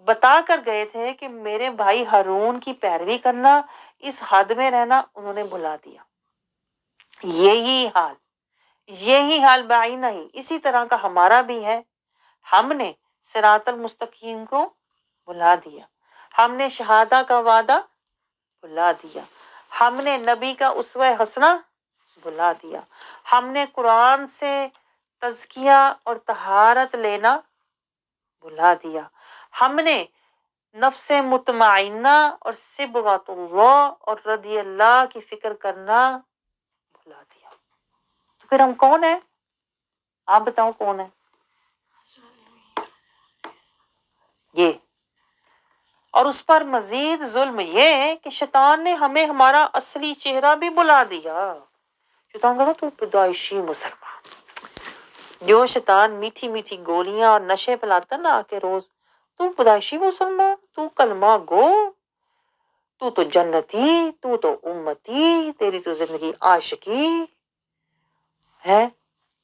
بتا کر گئے تھے کہ میرے بھائی ہارون کی پیروی کرنا، اس حد میں رہنا، انہوں نے بھلا دیا۔ یہی حال بعینہ ہی اسی طرح کا ہمارا بھی ہے۔ ہم نے صراط المستقیم کو بھلا دیا، ہم نے شہادہ کا وعدہ بھلا دیا، ہم نے نبی کا اسوہ حسنہ بھلا دیا، ہم نے قرآن سے تزکیہ اور طہارت لینا بھلا دیا، ہم نے نفس مطمئنہ اور صبغۃ اللہ اور رضی اللہ کی فکر کرنا بھلا دیا۔ تو پھر ہم کون ہیں؟ آپ بتاؤ کون ہے؟ یہ، اور اس پر مزید ظلم یہ ہے کہ شیطان نے ہمیں ہمارا اصلی چہرہ بھی بلا دیا۔ شیطان کہتا تو پیدائشی مسلمان، جو شیطان میٹھی میٹھی گولیاں اور نشے پلاتا نا آ کے روز، تو پیدائشی مسلمان، تو کلمہ گو، تو جنتی، تو امتی، تیری تو زندگی عاشقی ہے،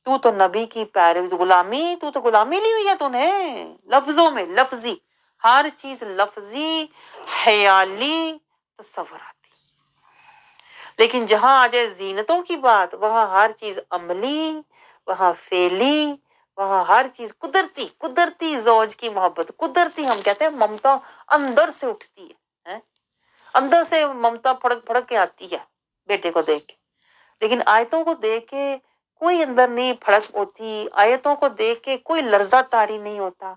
تو نبی کی پیروی، تو غلامی لی ہوئی ہے تو نے، لفظوں میں لفظی، ہر چیز لفظی خیالی تصوراتی، لیکن جہاں آ جائے زینتوں کی بات، وہاں ہر چیز عملی، وہاں فعلی، وہاں ہر چیز قدرتی زوج کی محبت، قدرتی ہم کہتے ہیں ممتا اندر سے اٹھتی ہے، اندر سے ممتا پھڑک پھڑک کے آتی ہے بیٹے کو دیکھ کے، لیکن آیتوں کو دیکھ کے کوئی اندر نہیں پھڑک ہوتی، آیتوں کو دیکھ کے کوئی لرزہ طاری نہیں ہوتا،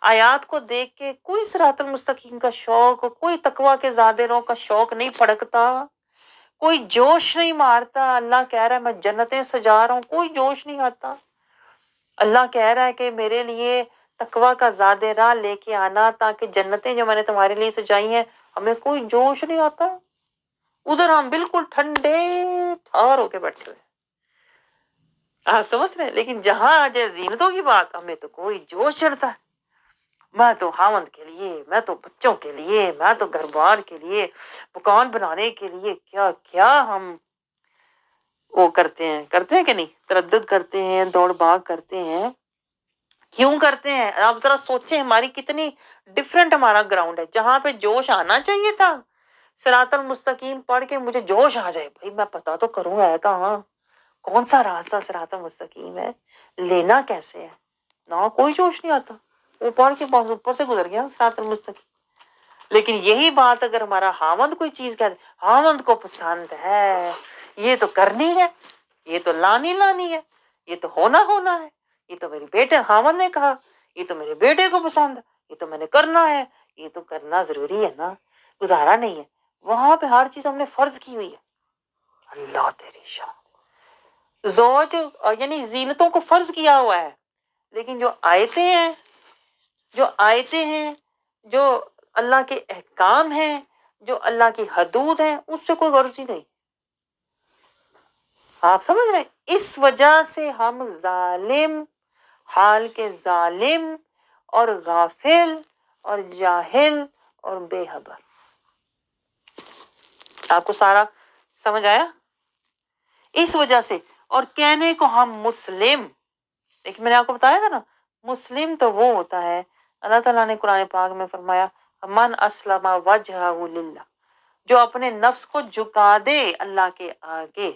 آیات کو دیکھ کے کوئی صراط المستقیم کا شوق، کوئی تقویٰ کے زادروں کا شوق نہیں پھڑکتا، کوئی جوش نہیں مارتا۔ اللہ کہہ رہا ہے میں جنتیں سجا رہا ہوں، کوئی جوش نہیں آتا۔ اللہ کہہ رہا ہے کہ میرے لیے تقویٰ کا زاد راہ لے کے آنا، تاکہ جنتیں جو میں نے تمہارے لیے سجائی ہیں، ہمیں کوئی جوش نہیں آتا، ادھر ہم بالکل ٹھنڈے ٹھار ہو کے بیٹھے ہوئے، آپ سمجھ رہے ہیں؟ لیکن جہاں آ جائے زینتوں کی بات، ہمیں تو کوئی جوش چڑھتا ہے، میں تو خاوند کے لیے، میں تو بچوں کے لیے، میں تو گھر بار کے لیے، مکان بنانے کے لیے، کیا کیا ہم وہ کرتے ہیں کہ نہیں، تردد کرتے ہیں، دوڑ بھاگ کرتے ہیں۔ کیوں کرتے ہیں؟ آپ ذرا سوچیں، ہماری کتنی ڈفرینٹ ہمارا گراؤنڈ ہے۔ جہاں پہ جوش آنا چاہیے تھا، صراط المستقیم پڑھ کے مجھے جوش آ جائے، بھائی میں پتا تو کروں ہے کہاں، کون سا راستہ صراط المستقیم ہے، لینا کیسے ہے، نہ کوئی جوش نہیں آتا، وہ پڑھ کے بس اوپر سے گزر گیا صراط المستقیم۔ لیکن یہی بات اگر ہمارا خاوند کوئی چیز کہہ دے، خاوند کو پسند ہے، یہ تو کرنی ہے، یہ تو لانی لانی ہے، یہ تو ہونا ہونا ہے، یہ تو میری بیٹے خاوند نے کہا، یہ تو میرے بیٹے کو پسند ہے، یہ تو میں نے کرنا ہے، یہ تو کرنا ضروری ہے نا، گزارا نہیں ہے۔ وہاں پہ ہر چیز ہم نے فرض کی ہوئی ہے۔ اللہ تیری شان، زوج یعنی زینتوں کو فرض کیا ہوا ہے، لیکن جو آیتیں ہیں، جو آیتیں ہیں، جو اللہ کے احکام ہیں، جو اللہ کی حدود ہیں، اس سے کوئی غرض ہی نہیں۔ آپ سمجھ رہے ہیں؟ اس وجہ سے ہم ظالم، حال کے ظالم اور غافل اور جاہل اور بے خبر۔ آپ کو سارا سمجھ آیا؟ اس وجہ سے، اور کہنے کو ہم مسلم، لیکن میں نے آپ کو بتایا تھا نا، مسلم تو وہ ہوتا ہے، اللہ تعالیٰ نے قرآن پاک میں فرمایا من اسلم وجہہ للہ، جو اپنے نفس کو جھکا دے اللہ کے آگے،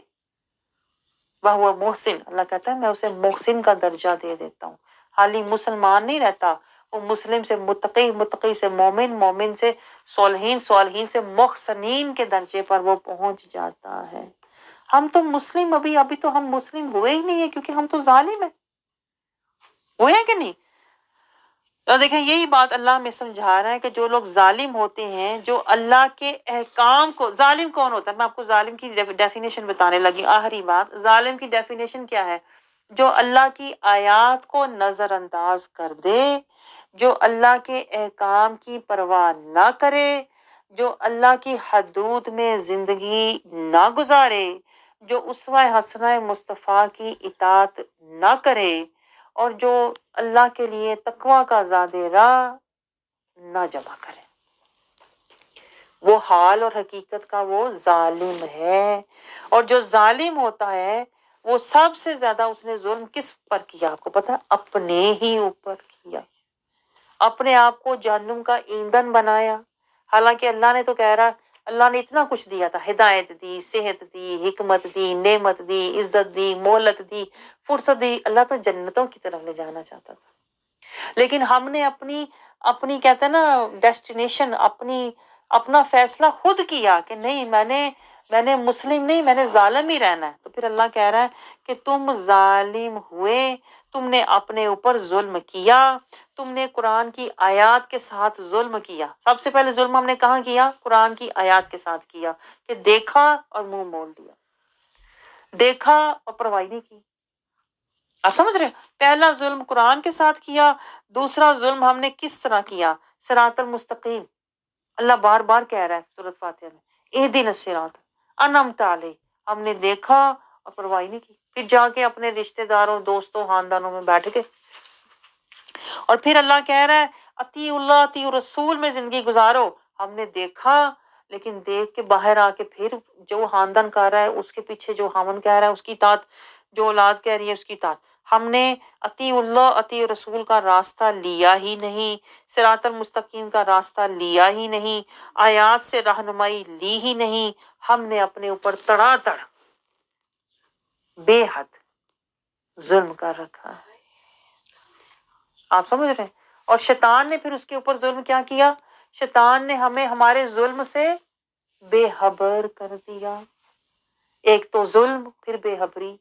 وہ محسن، اللہ کہتا ہے میں اسے محسن کا درجہ دے دیتا ہوں۔ حالی مسلمان نہیں رہتا، وہ مسلم سے متقی، متقی سے مومن، مومن سے صالحین، صالحین سے محسنین کے درجے پر وہ پہنچ جاتا ہے۔ ہم تو مسلم ابھی تو ہم مسلم ہوئے ہی نہیں ہیں، کیونکہ ہم تو ظالم ہیں، ہوئے ہیں کہ نہیں؟ تو دیکھیں یہی بات اللہ میں سمجھا رہا ہے کہ جو لوگ ظالم ہوتے ہیں، جو اللہ کے احکام کو، ظالم کون ہوتا ہے؟ میں آپ کو ظالم کی ڈیفینیشن بتانے لگی، آخری بات، ظالم کی ڈیفینیشن کیا ہے؟ جو اللہ کی آیات کو نظر انداز کر دے، جو اللہ کے احکام کی پرواہ نہ کرے، جو اللہ کی حدود میں زندگی نہ گزارے، جو اسوہ حسنہ مصطفیٰ کی اطاعت نہ کرے، اور جو اللہ کے لیے تقوی کا زاد راہ نہ جمع کرے، وہ حال اور حقیقت کا وہ ظالم ہے۔ اور جو ظالم ہوتا ہے وہ سب سے زیادہ اس نے ظلم کس پر کیا؟ آپ کو پتا؟ اپنے ہی اوپر کیا، اپنے آپ کو جہنم کا ایندھن بنایا۔ حالانکہ اللہ نے تو کہہ رہا، اللہ نے اتنا کچھ دیا تھا، ہدایت دی، صحت دی، حکمت دی، نعمت دی، عزت دی، مہلت دی، فرصت دی، اللہ تو جنتوں کی طرف لے جانا چاہتا تھا۔ لیکن ہم نے اپنی کہتے ہیں نا ڈیسٹینیشن، اپنا فیصلہ خود کیا کہ نہیں، میں نے مسلم نہیں، میں نے ظالم ہی رہنا ہے۔ تو پھر اللہ کہہ رہا ہے کہ تم ظالم ہوئے، تم نے اپنے اوپر ظلم کیا، تم نے قرآن کی آیات کے ساتھ ظلم کیا۔ سب سے پہلے ظلم ہم نے کہاں کیا؟ قرآن کی آیات کے ساتھ کیا، کہ دیکھا اور منہ موڑ لیا، دیکھا اور پرواہ نہیں کی۔ آپ سمجھ رہے ہیں؟ پہلا ظلم قرآن کے ساتھ کیا، دوسرا ظلم ہم نے کس طرح کیا؟ صراط المستقیم، اللہ بار بار کہہ رہا ہے سورۃ فاتحہ میں اہدنا الصراط انعمت علیہ، ہم نے دیکھا اور پرواہ نہیں کی، پھر جا کے اپنے رشتہ داروں، دوستوں، خاندانوں میں بیٹھ کے، اور پھر اللہ کہہ رہا ہے اطیعوا اللہ اطیعوا رسول میں زندگی گزارو۔ ہم نے دیکھا، لیکن دیکھ کے باہر آ کے پھر جو خاندان کر رہا ہے اس کے پیچھے، جو خاوند کہہ رہا ہے اس کی اطاعت، جو اولاد کہہ رہی ہے اس کی اطاعت، ہم نے اطیع اللہ اطیع رسول کا راستہ لیا ہی نہیں، صراط المستقیم کا راستہ لیا ہی نہیں، آیات سے رہنمائی لی ہی نہیں، ہم نے اپنے اوپر تڑا تڑ بے حد ظلم کر رکھا ہے۔ آپ سمجھ رہے ہیں؟ اور شیطان نے پھر اس کے اوپر ظلم کیا کیا؟ شیطان نے ہمیں ہمارے ظلم سے بے خبر کر دیا۔ ایک تو ظلم، پھر بے خبری۔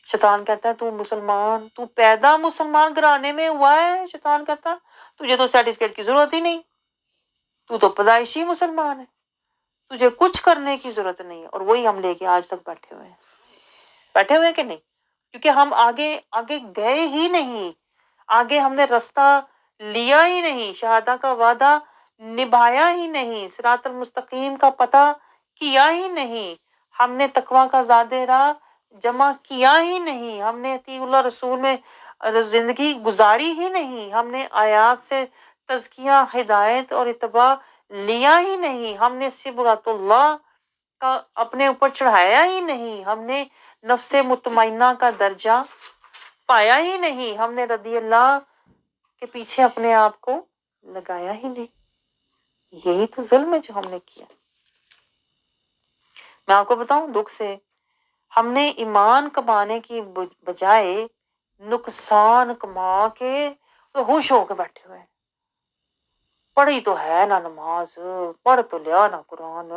شیطان کہتا ہے تو مسلمان، تو پیدا مسلمان گھرانے میں ہوا ہے، شیطان کہتا تجھے تو سرٹیفکیٹ کی ضرورت ہی نہیں، تو تو پیدائشی مسلمان ہے، تجھے کچھ کرنے کی ضرورت نہیں ہے۔ اور وہی ہم لے کے آج تک بیٹھے ہوئے ہیں، بیٹھے ہوئے ہیں کہ نہیں؟ کیونکہ ہم آگے گئے ہی نہیں، آگے ہم نے راستہ لیا ہی نہیں، شہادہ کا وعدہ نبھایا ہی نہیں، صراط المستقیم کا پتہ کیا ہی نہیں، ہم نے تقویٰ کا زاد راہ جمع کیا ہی نہیں، ہم نے اطیع اللہ رسول میں زندگی گزاری ہی نہیں، ہم نے آیات سے تزکیہ، ہدایت اور اتباع لیا ہی نہیں، ہم نے صبغۃ اللہ کا اپنے اوپر چڑھایا ہی نہیں، ہم نے نفس مطمئنہ کا درجہ پایا ہی نہیں، ہم نے رضی اللہ کے پیچھے اپنے آپ کو لگایا ہی نہیں۔ یہی تو ظلم ہے جو ہم نے کیا۔ میں آپ کو بتاؤں دکھ سے، ہم نے ایمان کمانے کی بجائے نقصان کما کے تو خوش ہو کے بیٹھے ہوئے ہیں۔ پڑھی تو ہے نہ نماز، پڑھ تو لیا نہ قرآن،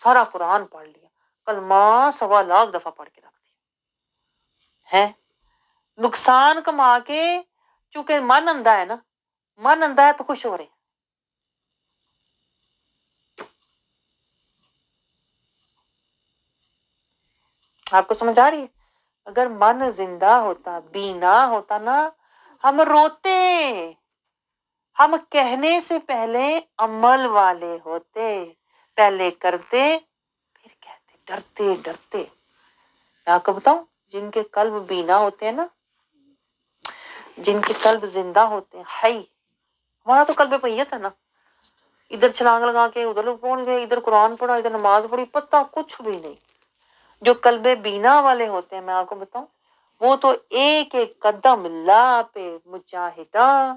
سارا قرآن پڑھ لیا، کلمہ 1.25 دفعہ پڑھ کے رکھ دیا ہے، نقصان کما کے، چونکہ من اندھا ہے نا، من اندھا ہے تو خوش ہو رہے ہیں۔ آپ کو سمجھ آ رہی ہے؟ اگر من زندہ ہوتا، بینا ہوتا نا، ہم روتے، ہم کہنے سے پہلے عمل والے ہوتے، پہلے کرتے پھر کہتے، ڈرتے ڈرتے۔ میں آپ کو بتاؤں، جن کے قلب بینا ہوتے ہیں نا، جن کے قلب زندہ ہوتے ہیں، حی، ہمارا تو قلب میت ہے نا، ادھر چھلانگ لگا کے ادھر پہنچ گئے، ادھر قرآن پڑھا، ادھر نماز پڑھی، پتہ کچھ بھی نہیں۔ جو قلب بینا والے ہوتے ہیں، میں آپ کو بتاؤں، وہ تو ایک ایک قدم لا پہ مجاہدہ،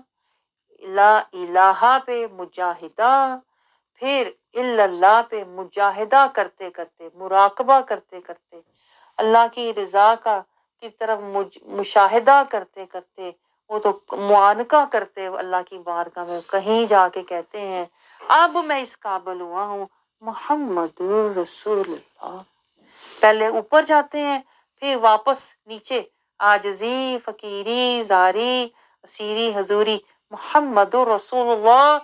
لا الہ پہ مجاہدہ، پھر الا اللہ پہ مجاہدہ کرتے کرتے، مراقبہ کرتے کرتے، اللہ کی رضا کی طرف مشاہدہ کرتے کرتے، وہ تو معانقہ کرتے اللہ کی بارگاہ میں، کہیں جا کے کہتے ہیں اب میں اس قابل ہوا ہوں محمد رسول اللہ۔ پہلے اوپر جاتے ہیں، پھر واپس نیچے، عاجزی، فقیری، زاری، اسیری، حضوری، محمد رسول اللہ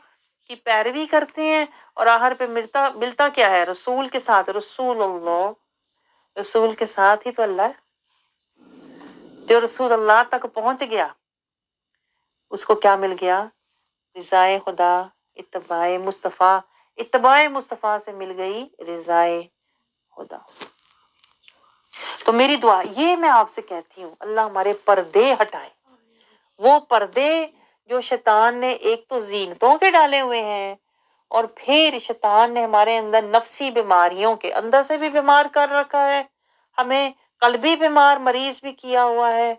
کی پیروی کرتے ہیں، اور آخر پہ ملتا کیا ہے؟ رسول کے ساتھ رسول اللہ، رسول کے ساتھ ہی تو اللہ ہے۔ جو رسول اللہ تک پہنچ گیا اس کو کیا مل گیا؟ رضائے خدا، اتباع مصطفیٰ، اتباع مصطفیٰ سے مل گئی رضائے خدا۔ تو میری دعا یہ میں آپ سے کہتی ہوں، اللہ ہمارے پردے ہٹائے، وہ پردے جو شیطان نے ایک تو زینتوں کے ڈالے ہوئے ہیں، اور پھر شیطان نے ہمارے اندر نفسی بیماریوں کے اندر سے بھی بیمار کر رکھا ہے، ہمیں قلبی بیمار مریض بھی کیا ہوا ہے،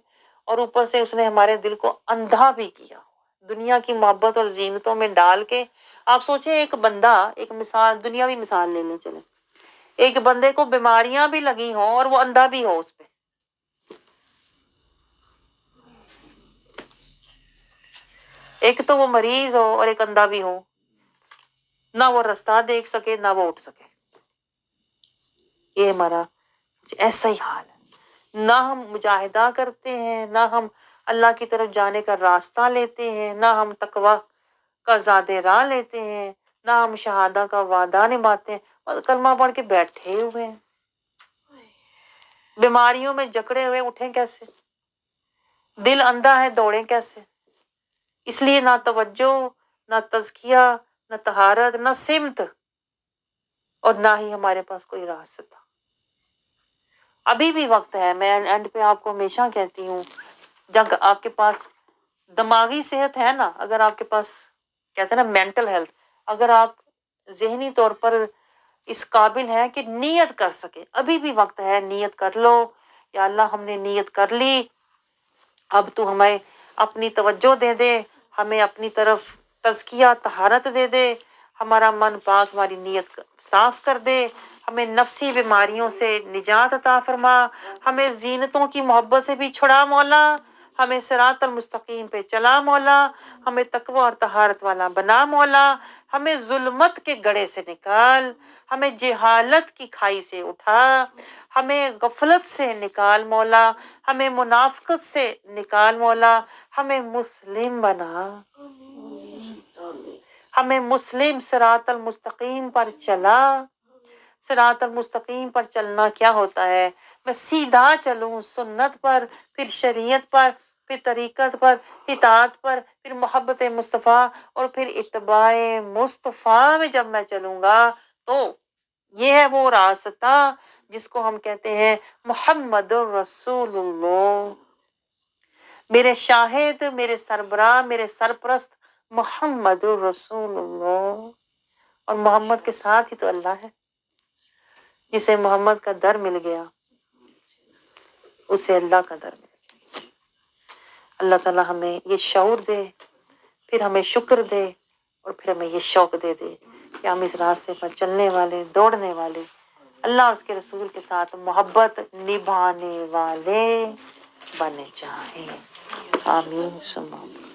اور اوپر سے اس نے ہمارے دل کو اندھا بھی کیا ہوا ہے دنیا کی محبت اور زینتوں میں ڈال کے۔ آپ سوچیں، ایک بندہ، ایک مثال، دنیاوی مثال لے لیں، چلیں، ایک بندے کو بیماریاں بھی لگی ہوں اور وہ اندھا بھی ہو، اس پہ ایک تو وہ مریض ہو اور ایک اندھا بھی ہو، نہ وہ رستہ دیکھ سکے نہ وہ اٹھ سکے، یہ ہمارا ایسا ہی حال ہے۔ نہ ہم مجاہدہ کرتے ہیں، نہ ہم اللہ کی طرف جانے کا راستہ لیتے ہیں، نہ ہم تقویٰ کا زاد راہ لیتے ہیں، نہ ہم شہادہ کا وعدہ نبھاتے ہیں، اور کلمہ پڑھ کے بیٹھے ہوئے ہیں، بیماریوں میں جکڑے ہوئے، اٹھیں کیسے؟ دل اندھا ہے، دوڑیں کیسے؟ اس لیے نہ توجہ، نہ تزکیہ، نہ طہارت، نہ سمت، اور نہ ہی ہمارے پاس کوئی راستہ۔ ابھی بھی وقت ہے، میں اینڈ پہ آپ کو ہمیشہ کہتی ہوں، جب آپ کے پاس دماغی صحت ہے نا، اگر آپ کے پاس، کہتے ہیں نا مینٹل ہیلتھ، اگر آپ ذہنی طور پر اس قابل ہیں کہ نیت کر سکے، ابھی بھی وقت ہے، نیت کر لو، یا اللہ ہم نے نیت کر لی، اب تو ہمیں اپنی توجہ دے دے، ہمیں اپنی طرف تزکیہ، طہارت دے دے، ہمارا من پاک، ہماری نیت صاف کر دے، ہمیں نفسی بیماریوں سے نجات عطا فرما، ہمیں زینتوں کی محبت سے بھی چھڑا مولا، ہمیں صراط المستقیم پہ چلا مولا، ہمیں تقوی اور طہارت والا بنا مولا، ہمیں ظلمت کے گڑھے سے نکال، ہمیں جہالت کی کھائی سے اٹھا، ہمیں غفلت سے نکال مولا، ہمیں منافقت سے نکال مولا، ہمیں مسلم بنا، ہمیں مسلم صراط المستقیم پر چلا۔ صراط المستقیم پر چلنا کیا ہوتا ہے؟ میں سیدھا چلوں سنت پر، پھر شریعت پر، پھر طریقت پر، اطاعت پر، پھر محبت مصطفیٰ، اور پھر اتباع مصطفیٰ میں جب میں چلوں گا، تو یہ ہے وہ راستہ جس کو ہم کہتے ہیں محمد الرسول اللہ، میرے شاہد، میرے سربراہ، میرے سرپرست محمد الرسول اللہ۔ اور محمد کے ساتھ ہی تو اللہ ہے، جسے محمد کا در مل گیا اسے اللہ کا در مل گیا۔ اللہ تعالیٰ ہمیں یہ شعور دے، پھر ہمیں شکر دے، اور پھر ہمیں یہ شوق دے دے کہ ہم اس راستے پر چلنے والے، دوڑنے والے، اللہ اور اس کے رسول کے ساتھ محبت نبھانے والے بن جائیں۔ آمین ثم آمین۔